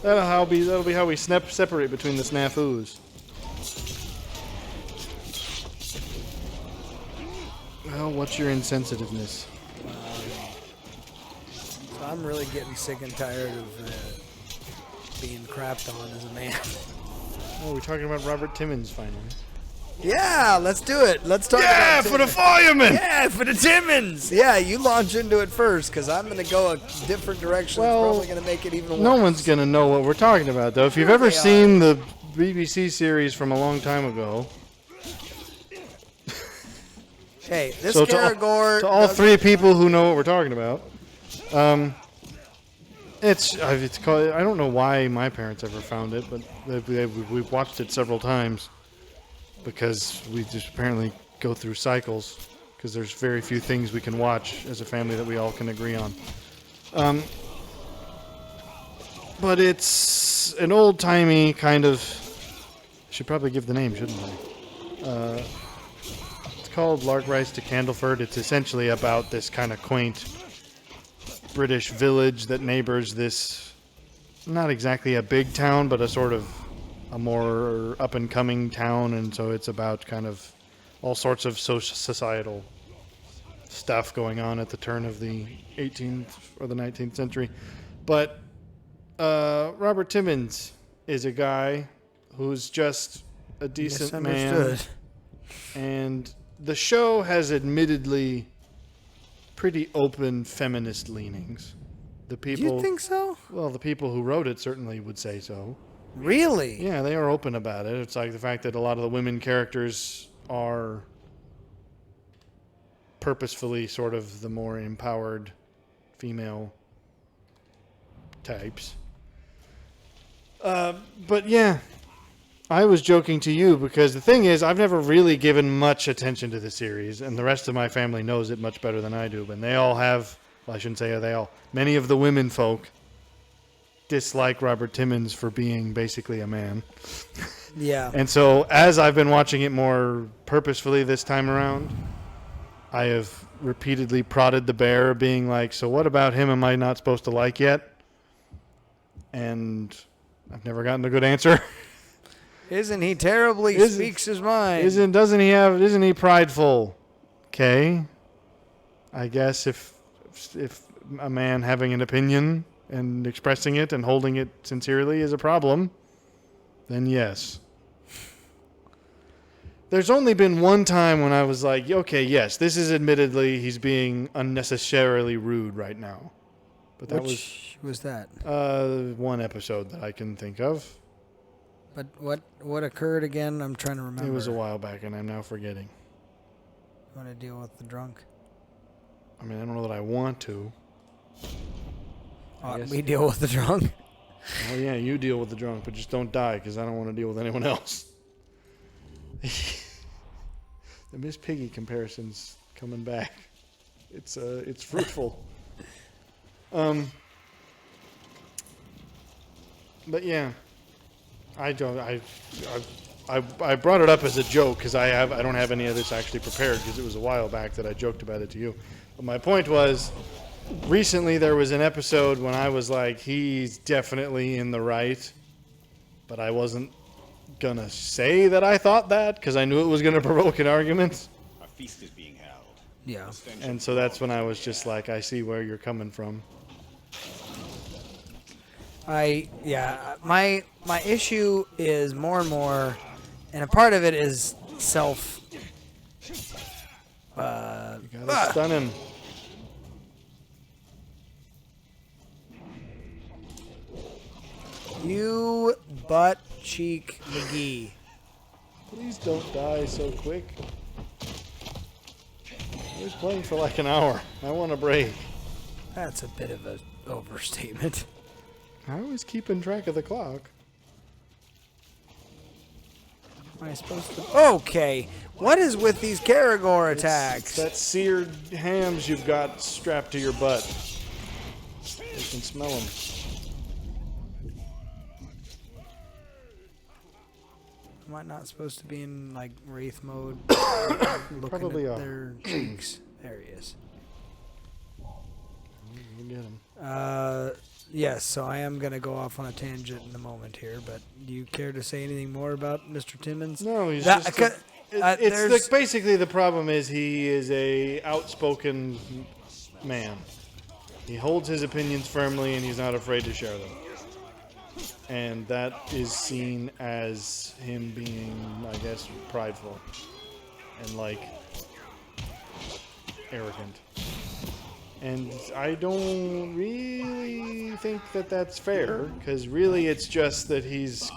Speaker 1: That'll be how we separate between the snafus. Well, what's your insensitiveness?
Speaker 2: So I'm really getting sick and tired of being crapped on as a man.
Speaker 1: Oh, we're talking about Robert Timmons finally.
Speaker 2: Yeah, let's do it. Let's talk
Speaker 1: Yeah,
Speaker 2: about
Speaker 1: for the
Speaker 2: Timmons.
Speaker 1: fireman.
Speaker 2: Yeah, for the Timmons. Yeah, you launch into it first, because I'm going to go a different direction.
Speaker 1: Well,
Speaker 2: It's probably going to make it even worse.
Speaker 1: No one's gonna know what we're talking about, though. If you've
Speaker 2: Sure
Speaker 1: ever
Speaker 2: they are.
Speaker 1: seen the BBC series from a long time ago,
Speaker 2: Hey, this
Speaker 1: so
Speaker 2: Karagor...
Speaker 1: to all three people who know what we're talking about, it's called. I don't know why my parents ever found it, but we've watched it several times because we just apparently go through cycles because there's very few things we can watch as a family that we all can agree on. But it's an old-timey kind of... I should probably give the name, shouldn't I? It's called Lark Rise to Candleford. It's essentially about this kind of quaint British village that neighbors this, not exactly a big town, but a sort of a more up-and-coming town, and so it's about kind of all sorts of societal stuff going on at the turn of the 18th or the 19th century. But Robert Timmons is a guy who's just a decent man.
Speaker 2: Misunderstood.
Speaker 1: And the show has admittedly pretty open feminist leanings. The
Speaker 2: Do
Speaker 1: people,
Speaker 2: you think so?
Speaker 1: well, the people who wrote it certainly would say so.
Speaker 2: Really?
Speaker 1: Yeah, they are open about it. It's like the fact that a lot of the women characters are purposefully sort of the more empowered female types. But yeah, I was joking to you because the thing is, I've never really given much attention to the series, and the rest of my family knows it much better than I do. And they all have Well, I shouldn't say they all. Many of the women folk dislike Robert Timmons for being basically a man.
Speaker 2: Yeah.
Speaker 1: And so as I've been watching it more purposefully this time around, I have repeatedly prodded the bear, being like, so what about him am I not supposed to like yet? And I've never gotten a good answer.
Speaker 2: Isn't he terribly speaks his mind?
Speaker 1: Isn't he prideful? Okay. I guess if a man having an opinion and expressing it and holding it sincerely is a problem, then yes. There's only been one time when I was like, okay, yes, this is admittedly he's being unnecessarily rude right now. But that
Speaker 2: Which was that?
Speaker 1: one episode that I can think of.
Speaker 2: But what occurred again? I'm trying to remember.
Speaker 1: It was a while back, and I'm now forgetting.
Speaker 2: Want to deal with the drunk?
Speaker 1: I mean, I don't know that I want to.
Speaker 2: Ought we deal with the drunk?
Speaker 1: Oh, yeah, you deal with the drunk, but just don't die, because I don't want to deal with anyone else. The Miss Piggy comparison's coming back. It's fruitful. But yeah, I brought it up as a joke because I don't have any of this actually prepared because it was a while back that I joked about it to you. But my point was, recently there was an episode when I was like, he's definitely in the right, but I wasn't gonna say that I thought that because I knew it was gonna provoke an argument.
Speaker 5: A feast is being held.
Speaker 2: Yeah.
Speaker 1: And so that's when I was just like, I see where you're coming from.
Speaker 2: My issue is more and more, and a part of it is self.
Speaker 1: You gotta stun him.
Speaker 2: You butt cheek McGee.
Speaker 1: Please don't die so quick. I was playing for like an hour. I want a break.
Speaker 2: That's a bit of an overstatement.
Speaker 1: I was keeping track of the clock.
Speaker 2: Am I supposed to? Okay. What is with these Karagor attacks?
Speaker 1: It's that seared hams you've got strapped to your butt. You can smell them.
Speaker 2: Am I not supposed to be in like wraith mode? Looking
Speaker 1: Probably
Speaker 2: at
Speaker 1: are.
Speaker 2: their cheeks. There he is.
Speaker 1: You get him.
Speaker 2: Yes, so I am going to go off on a tangent in a moment here, but do you care to say anything more about Mr. Timmons?
Speaker 1: No, he's
Speaker 2: That-
Speaker 1: just.
Speaker 2: there's-
Speaker 1: It's basically the problem is he is a outspoken man. He holds his opinions firmly and he's not afraid to share them. And that is seen as him being, I guess, prideful and like arrogant. And I don't really think that that's fair, because really it's just that he's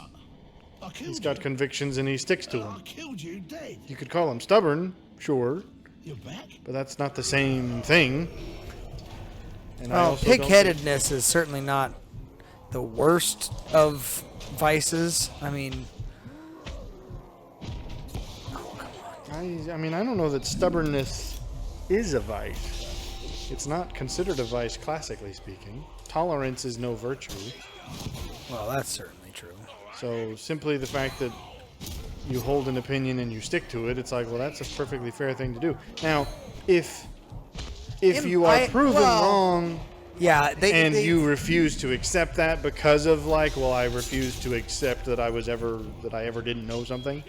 Speaker 1: got convictions and he sticks to them.
Speaker 3: I killed you dead.
Speaker 1: You could call him stubborn, sure,
Speaker 3: You're back?
Speaker 1: but that's not the same thing. And I
Speaker 2: Oh,
Speaker 1: also don't think-
Speaker 2: pig-headedness is certainly not the worst of vices. I mean,
Speaker 1: I mean, I don't know that stubbornness is a vice. It's not considered a vice, classically speaking. Tolerance is no virtue.
Speaker 2: well, that's certainly true.
Speaker 1: So simply the fact that you hold an opinion and you stick to it, it's like, well, that's a perfectly fair thing to do. Now, if you are proven wrong
Speaker 2: Yeah,
Speaker 1: and you refuse to accept that because of like, well, I refuse to accept that I ever didn't know something.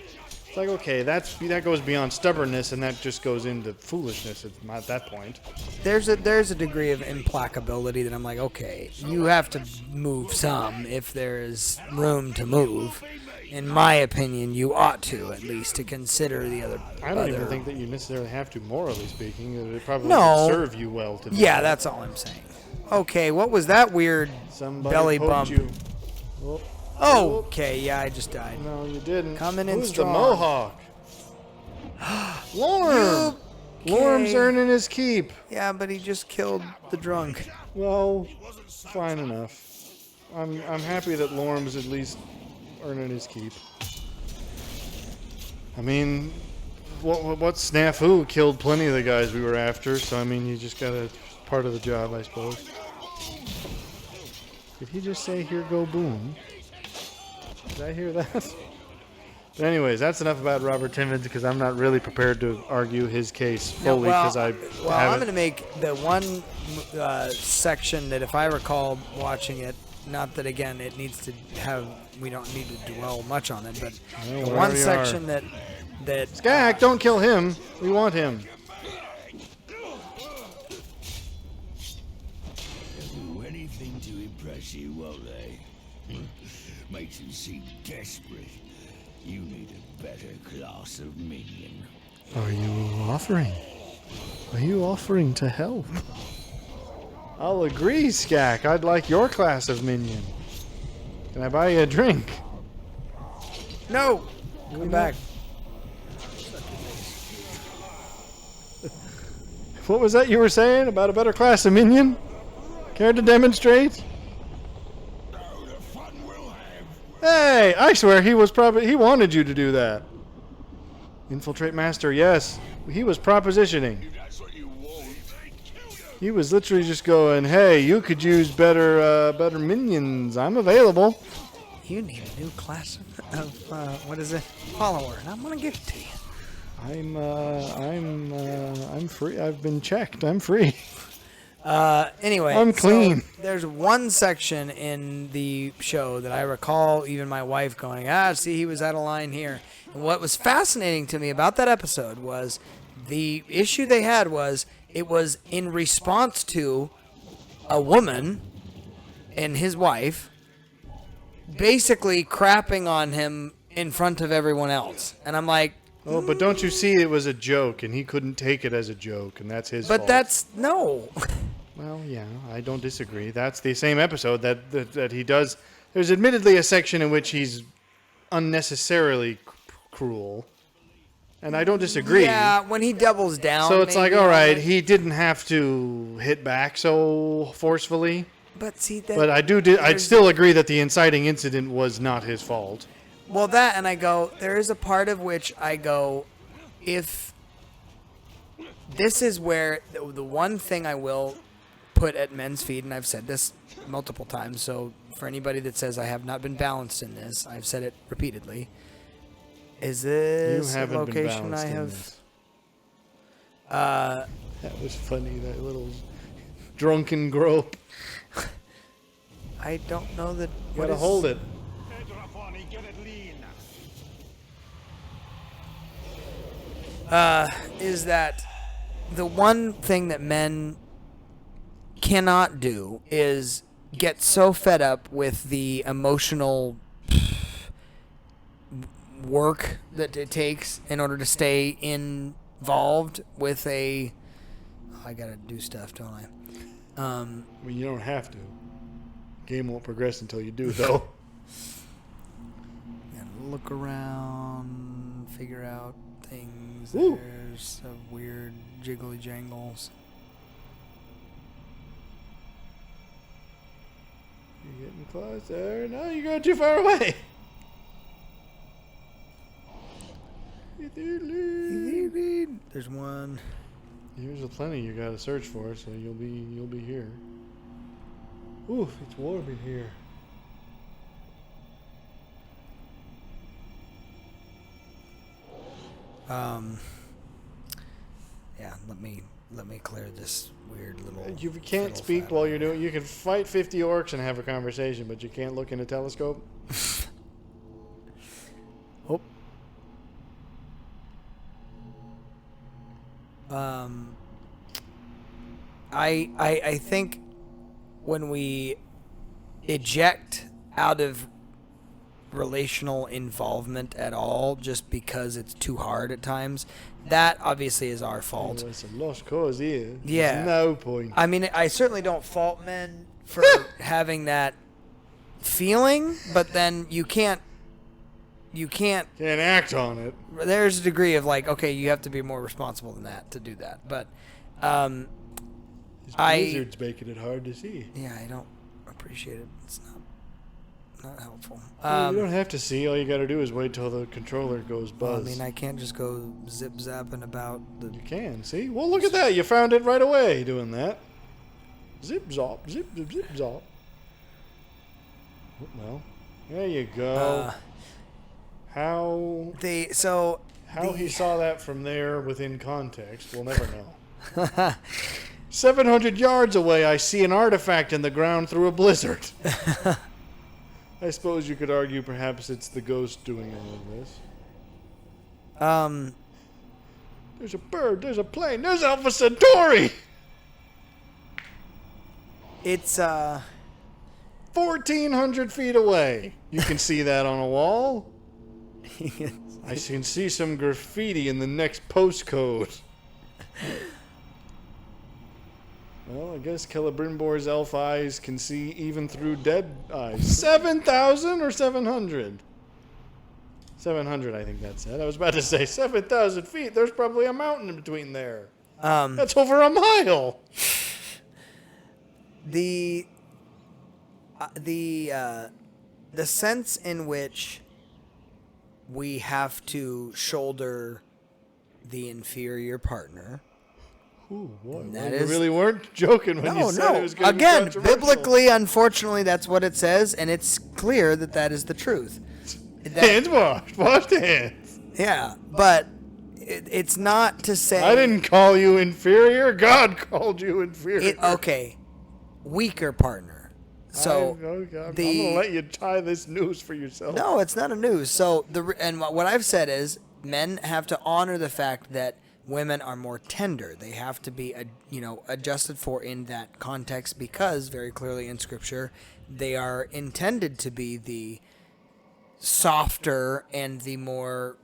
Speaker 1: It's like, okay, that goes beyond stubbornness, and that just goes into foolishness at that point.
Speaker 2: there's a degree of implacability that I'm like, okay, you have to move some if there is room to move. In my opinion, you ought to at least to consider the other.
Speaker 1: I don't even think that you necessarily have to, morally speaking. It probably
Speaker 2: No.
Speaker 1: would serve you well to do
Speaker 2: Yeah,
Speaker 1: that.
Speaker 2: that's all I'm saying. Okay, what was that weird
Speaker 1: Somebody
Speaker 2: belly
Speaker 1: poked
Speaker 2: bump?
Speaker 1: you. Oh,
Speaker 2: Okay, yeah, I just died.
Speaker 1: no, you didn't.
Speaker 2: Coming in
Speaker 1: Who's
Speaker 2: strong.
Speaker 1: the Mohawk? Lorm! Lorm's earning his keep.
Speaker 2: Yeah, but he just killed the drunk.
Speaker 1: Well, fine enough. I'm happy that Lorm's at least earning his keep. I mean, what snafu killed plenty of the guys we were after, so I mean, you just gotta part of the job, I suppose. Did he just say, here go boom? Did I hear that? But anyways, that's enough about Robert Timmons because I'm not really prepared to argue his case fully because
Speaker 2: I'm going to make the one section that if I recall watching it, not that again it needs to have, we don't need to dwell much on it, but the one section that
Speaker 1: Skak, don't kill him. We want him.
Speaker 3: They'll do anything to impress you, won't they? Makes you seem desperate. You need a better class of minion.
Speaker 1: Are you offering? Are you offering to help? I'll agree, Skak. I'd like your class of minion. Can I buy you a drink?
Speaker 2: No! Come back.
Speaker 1: What was that you were saying about a better class of minion? Care to demonstrate? Hey, I swear he wanted you to do that. Infiltrate master, yes. He was propositioning. He was literally just going, hey, you could use better minions. I'm available.
Speaker 2: You need a new class of what is it? Follower, and I'm gonna give it to you.
Speaker 1: I'm free. I've been checked. I'm free.
Speaker 2: Anyway,
Speaker 1: I'm clean.
Speaker 2: So there's one section in the show that I recall even my wife going, see, he was out of line here. And what was fascinating to me about that episode was the issue they had was it was in response to a woman and his wife basically crapping on him in front of everyone else. And I'm like,
Speaker 1: oh, but don't you see it was a joke and he couldn't take it as a joke and that's his fault.
Speaker 2: But that's, no.
Speaker 1: Well, yeah, I don't disagree. That's the same episode that he does. There's admittedly a section in which he's unnecessarily cruel. And I don't disagree.
Speaker 2: Yeah, when he doubles down.
Speaker 1: So it's like,
Speaker 2: maybe,
Speaker 1: all right, he didn't have to hit back so forcefully.
Speaker 2: But see that.
Speaker 1: But I'd still agree that the inciting incident was not his fault.
Speaker 2: Well, that, and I go, there is a part of which I go, if this is where the one thing I will put at men's feet, and I've said this multiple times, so for anybody that says I have not been balanced in this, I've said it repeatedly. Is this a location I have?
Speaker 1: That was funny, that little drunken grope.
Speaker 2: I don't know that.
Speaker 1: You gotta hold it.
Speaker 2: Is that the one thing that men cannot do is get so fed up with the emotional work that it takes in order to stay involved with a. Oh, I gotta do stuff, don't I?
Speaker 1: Well, you don't have to. Game won't progress until you do, though.
Speaker 2: And look around, figure out things.
Speaker 1: Ooh.
Speaker 2: There's some weird jiggly jangles.
Speaker 1: You're getting closer. No, you're going too far away.
Speaker 2: There's one.
Speaker 1: Here's a plenty you gotta search for, so you'll be here. Ooh, it's warm in here.
Speaker 2: Yeah, let me clear this weird little.
Speaker 1: You can't speak while you're doing. You can fight 50 orcs and have a conversation, but you can't look in a telescope.
Speaker 2: Oh. I think when we eject out of relational involvement at all just because it's too hard at times, that obviously is our fault.
Speaker 1: It's a lost cause here.
Speaker 2: Yeah.
Speaker 1: There's no point.
Speaker 2: I mean, I certainly don't fault men for having that feeling, but then you can't
Speaker 1: act on it.
Speaker 2: There's a degree of like, okay, you have to be more responsible than that to do that. But
Speaker 1: This blizzard's making it hard to see.
Speaker 2: Yeah, I don't appreciate it. It's not helpful.
Speaker 1: You don't have to see. All you got to do is wait till the controller goes buzz.
Speaker 2: Well, I mean, I can't just go zip zapping about the.
Speaker 1: You can see. Well, look at that. You found it right away. Doing that. Zip zop, zip zip zip zop. Well, there you go. How he saw that from there within context, we'll never know. 700 yards away, I see an artifact in the ground through a blizzard. I suppose you could argue perhaps it's the ghost doing all of this. There's a bird, there's a plane, there's Alpha Centauri!
Speaker 2: It's
Speaker 1: 1,400 feet away. You can see that on a wall. I can see some graffiti in the next postcode. Well, I guess Celebrimbor's elf eyes can see even through dead eyes. 7,000 or 700? 700, I think that said. I was about to say 7,000 feet. There's probably a mountain in between there. That's over a mile.
Speaker 2: The sense in which we have to shoulder the inferior partner.
Speaker 1: Ooh, boy.
Speaker 2: That
Speaker 1: You
Speaker 2: is,
Speaker 1: really weren't joking when you said it was going to be
Speaker 2: Again,
Speaker 1: controversial.
Speaker 2: biblically, unfortunately, that's what it says, and it's clear that that is the truth.
Speaker 1: Hands washed. Wash the hands.
Speaker 2: Yeah, but it's not to say...
Speaker 1: I didn't call you inferior. God called you inferior.
Speaker 2: Okay, weaker partner. So
Speaker 1: I'm going to let you tie this noose for yourself.
Speaker 2: No, it's not a news. So what I've said is men have to honor the fact that women are more tender. They have to be adjusted for in that context because very clearly in Scripture they are intended to be the softer and the more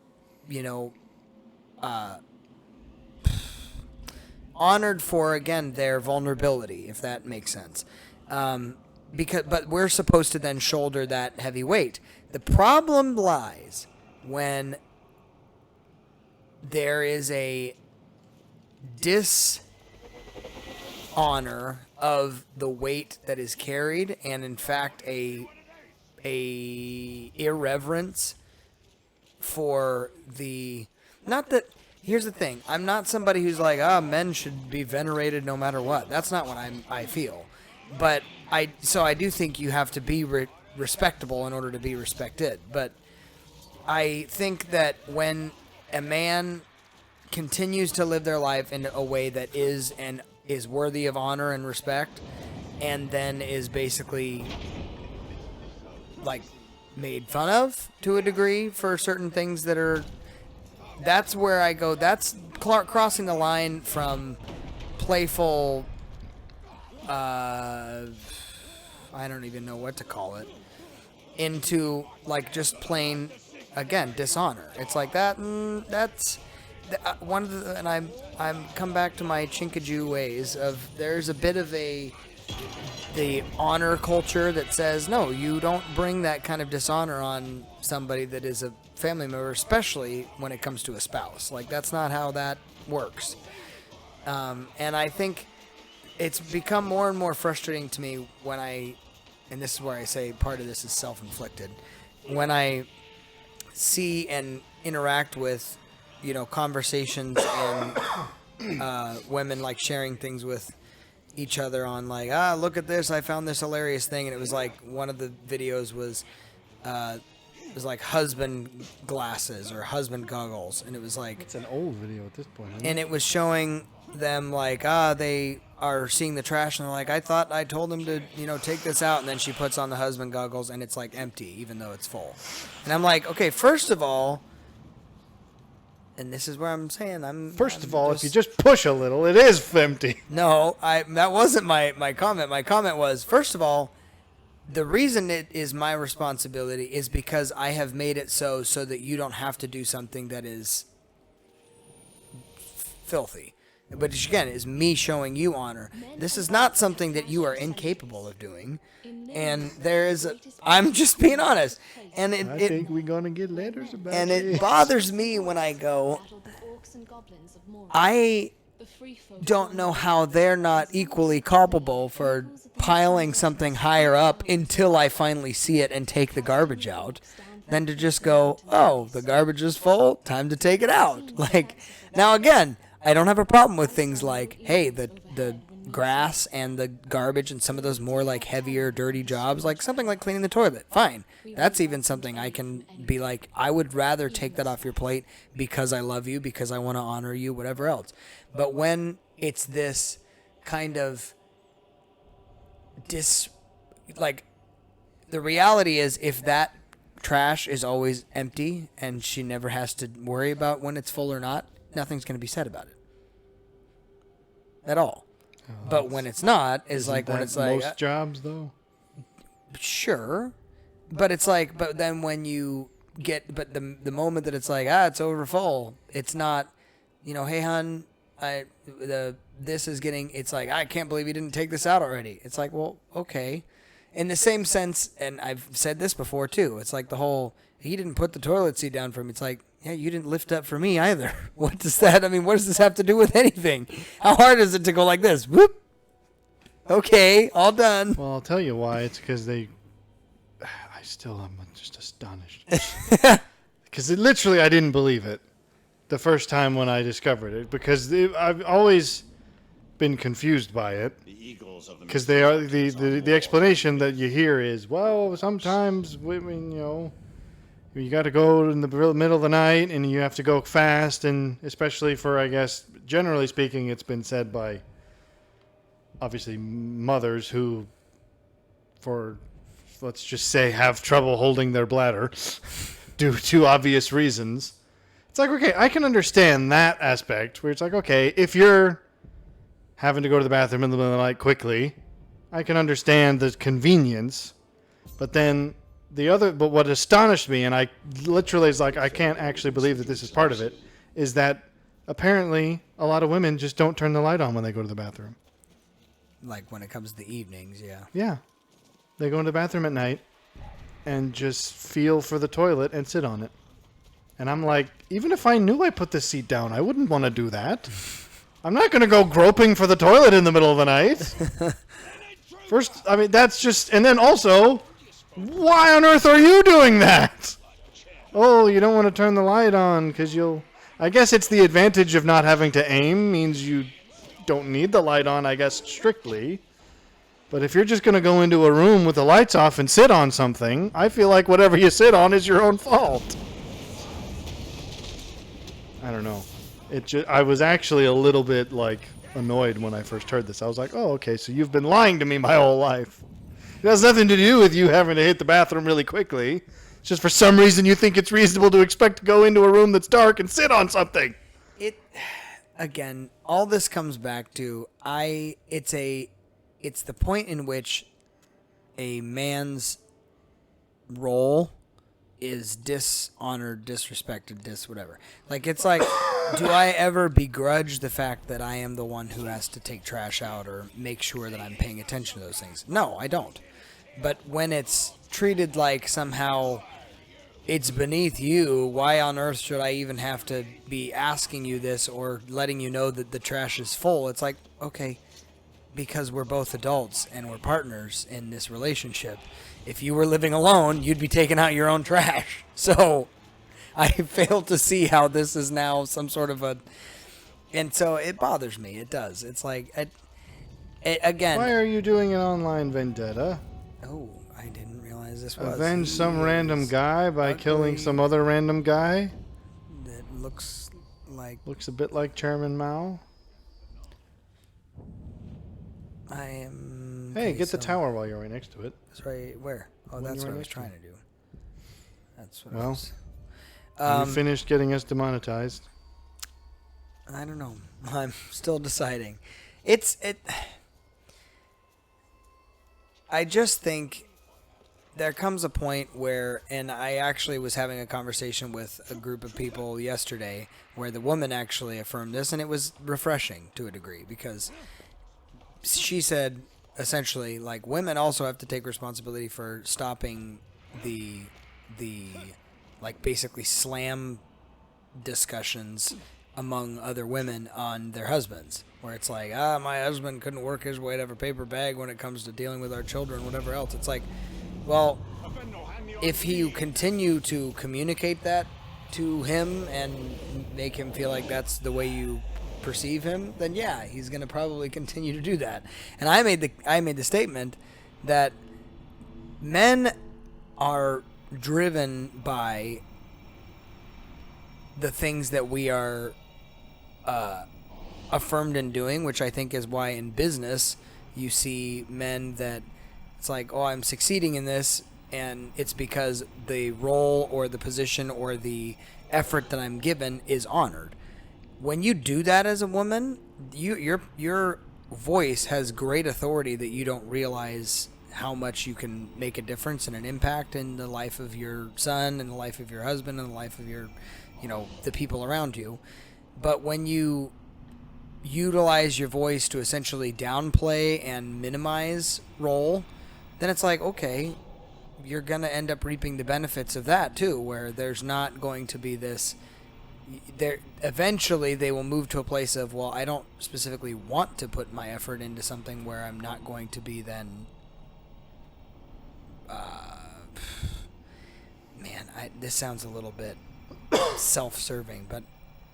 Speaker 2: honored for, again, their vulnerability, if that makes sense. But we're supposed to then shoulder that heavy weight. The problem lies when there is a dishonor of the weight that is carried, and in fact a irreverence for the... Not that... Here's the thing. I'm not somebody who's like, men should be venerated no matter what. That's not what I feel. But I do think you have to be respectable in order to be respected. But I think that when a man continues to live their life in a way that is worthy of honor and respect, and then is basically like made fun of to a degree for certain things that are... That's where I go. That's crossing the line from playful... I don't even know what to call it, into like just plain, again, dishonor. It's like that. That's one of the, and I'm come back to my Chinkaju ways of there's a bit of the honor culture that says no, you don't bring that kind of dishonor on somebody that is a family member, especially when it comes to a spouse. Like that's not how that works. And I think it's become more and more frustrating to me when and this is where I say part of this is self-inflicted, when I see and interact with, conversations and women like sharing things with each other on like, look at this, I found this hilarious thing, and it was like one of the videos was like husband glasses or husband goggles, and it was like...
Speaker 1: It's an old video at this point.
Speaker 2: And it was showing them like, they are seeing the trash, and they're like, I thought I told them to, take this out, and then she puts on the husband goggles, and it's like empty, even though it's full. And I'm like, okay, first of all, and this is where I'm saying
Speaker 1: if you just push a little, it is empty.
Speaker 2: No, that wasn't my comment. My comment was, first of all, the reason it is my responsibility is because I have made it so that you don't have to do something that is filthy. But again, is me showing you honor. This is not something that you are incapable of doing. And I'm just being honest. And
Speaker 1: I think we're going to get letters about it.
Speaker 2: And it bothers me when I go, I don't know how they're not equally culpable for piling something higher up until I finally see it and take the garbage out, than to just go, oh, the garbage is full, time to take it out. Like, now again, I don't have a problem with things like, hey, the grass and the garbage and some of those more like heavier, dirty jobs, like something like cleaning the toilet, fine. That's even something I can be like, I would rather take that off your plate because I love you, because I want to honor you, whatever else. But when it's this kind of like, the reality is, if that trash is always empty and she never has to worry about when it's full or not, nothing's going to be said about it at all. But when it's not, is like when it's like
Speaker 1: most jobs though.
Speaker 2: Sure, but it's like, but then when you get, but the moment that it's like, it's over full, it's not, hey hun, this is getting, it's like, I can't believe you didn't take this out already. It's like, well, okay. In the same sense, and I've said this before too, it's like the whole, he didn't put the toilet seat down for me. It's like, yeah, you didn't lift up for me either. What does that, what does this have to do with anything? How hard is it to go like this? Whoop. Okay, all done.
Speaker 1: Well, I'll tell you why. It's because I still am just astonished. Because literally I didn't believe it the first time when I discovered it, because I've always been confused by it. Because they are the explanation that you hear is, well, sometimes women, you got to go in the middle of the night and you have to go fast, and especially for, I guess, generally speaking, it's been said by obviously mothers who, let's just say, have trouble holding their bladder due to obvious reasons. It's like, okay, I can understand that aspect where it's like, okay, if you're having to go to the bathroom in the middle of the night quickly, I can understand the convenience. But then but what astonished me, and I literally is like, I can't actually believe that this is part of it, is that apparently a lot of women just don't turn the light on when they go to the bathroom.
Speaker 2: Like when it comes to the evenings, yeah.
Speaker 1: Yeah. They go into the bathroom at night and just feel for the toilet and sit on it. And I'm like, even if I knew I put the seat down, I wouldn't want to do that. I'm not going to go groping for the toilet in the middle of the night. First, that's just... And then also, why on earth are you doing that? Oh, you don't want to turn the light on because you'll... I guess it's the advantage of not having to aim means you don't need the light on, I guess, strictly. But if you're just going to go into a room with the lights off and sit on something, I feel like whatever you sit on is your own fault. I don't know. I was actually a little bit, annoyed when I first heard this. I was like, oh, okay, so you've been lying to me my whole life. It has nothing to do with you having to hit the bathroom really quickly. It's just for some reason you think it's reasonable to expect to go into a room that's dark and sit on something.
Speaker 2: Again, all this comes back to, it's the point in which a man's role is dishonored, disrespected, whatever. It's like, do I ever begrudge the fact that I am the one who has to take trash out or make sure that I'm paying attention to those things? No, I don't. But when it's treated like somehow it's beneath you, why on earth should I even have to be asking you this or letting you know that the trash is full? It's like, okay, because we're both adults and we're partners in this relationship. If you were living alone, you'd be taking out your own trash. So I fail to see how this is now some sort of and so it bothers me. It does. It's like, again.
Speaker 1: Why are you doing an online vendetta?
Speaker 2: Oh, I didn't realize this was.
Speaker 1: Avenge some random guy by killing some other random guy?
Speaker 2: That looks
Speaker 1: a bit like Chairman Mao.
Speaker 2: I am...
Speaker 1: Hey, get the tower while you're right next to it.
Speaker 2: That's right. Where? Oh, that's what I was trying to do. That's what
Speaker 1: well,
Speaker 2: I was...
Speaker 1: you finished getting us demonetized.
Speaker 2: I don't know. I'm still deciding. I just think there comes a point where, and I actually was having a conversation with a group of people yesterday where the woman actually affirmed this, and it was refreshing to a degree because she said essentially, women also have to take responsibility for stopping the basically slam discussions among other women on their husbands, where it's like, my husband couldn't work his weight out of a paper bag when it comes to dealing with our children, whatever else. It's like, well, if you continue to communicate that to him and make him feel like that's the way you perceive him, then yeah, he's going to probably continue to do that. And I made the statement that men are driven by the things that we are affirmed in doing, which I think is why in business you see men that it's like, oh, I'm succeeding in this, and it's because the role or the position or the effort that I'm given is honored. When you do that as a woman, your voice has great authority that you don't realize how much you can make a difference and an impact in the life of your son and the life of your husband and the life of your, the people around you. But when you utilize your voice to essentially downplay and minimize role, then it's like, okay, you're going to end up reaping the benefits of that too, where there's not going to be this. Eventually they will move to a place of, well, I don't specifically want to put my effort into something where I'm not going to be then. This sounds a little bit self-serving, but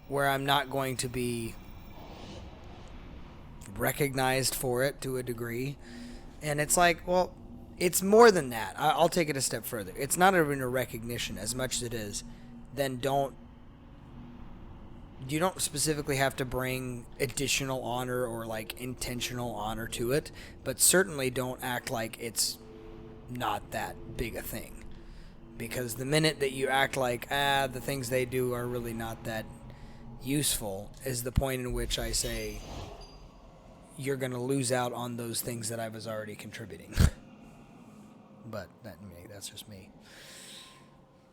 Speaker 2: where I'm not going to be recognized for it to a degree. And it's like, well, it's more than that. I'll take it a step further. It's not even a recognition as much as it is. Then you don't specifically have to bring additional honor or like intentional honor to it, but certainly don't act like it's not that big a thing. Because the minute that you act like, the things they do are really not that useful, is the point in which I say you're going to lose out on those things that I was already contributing. But that's just me.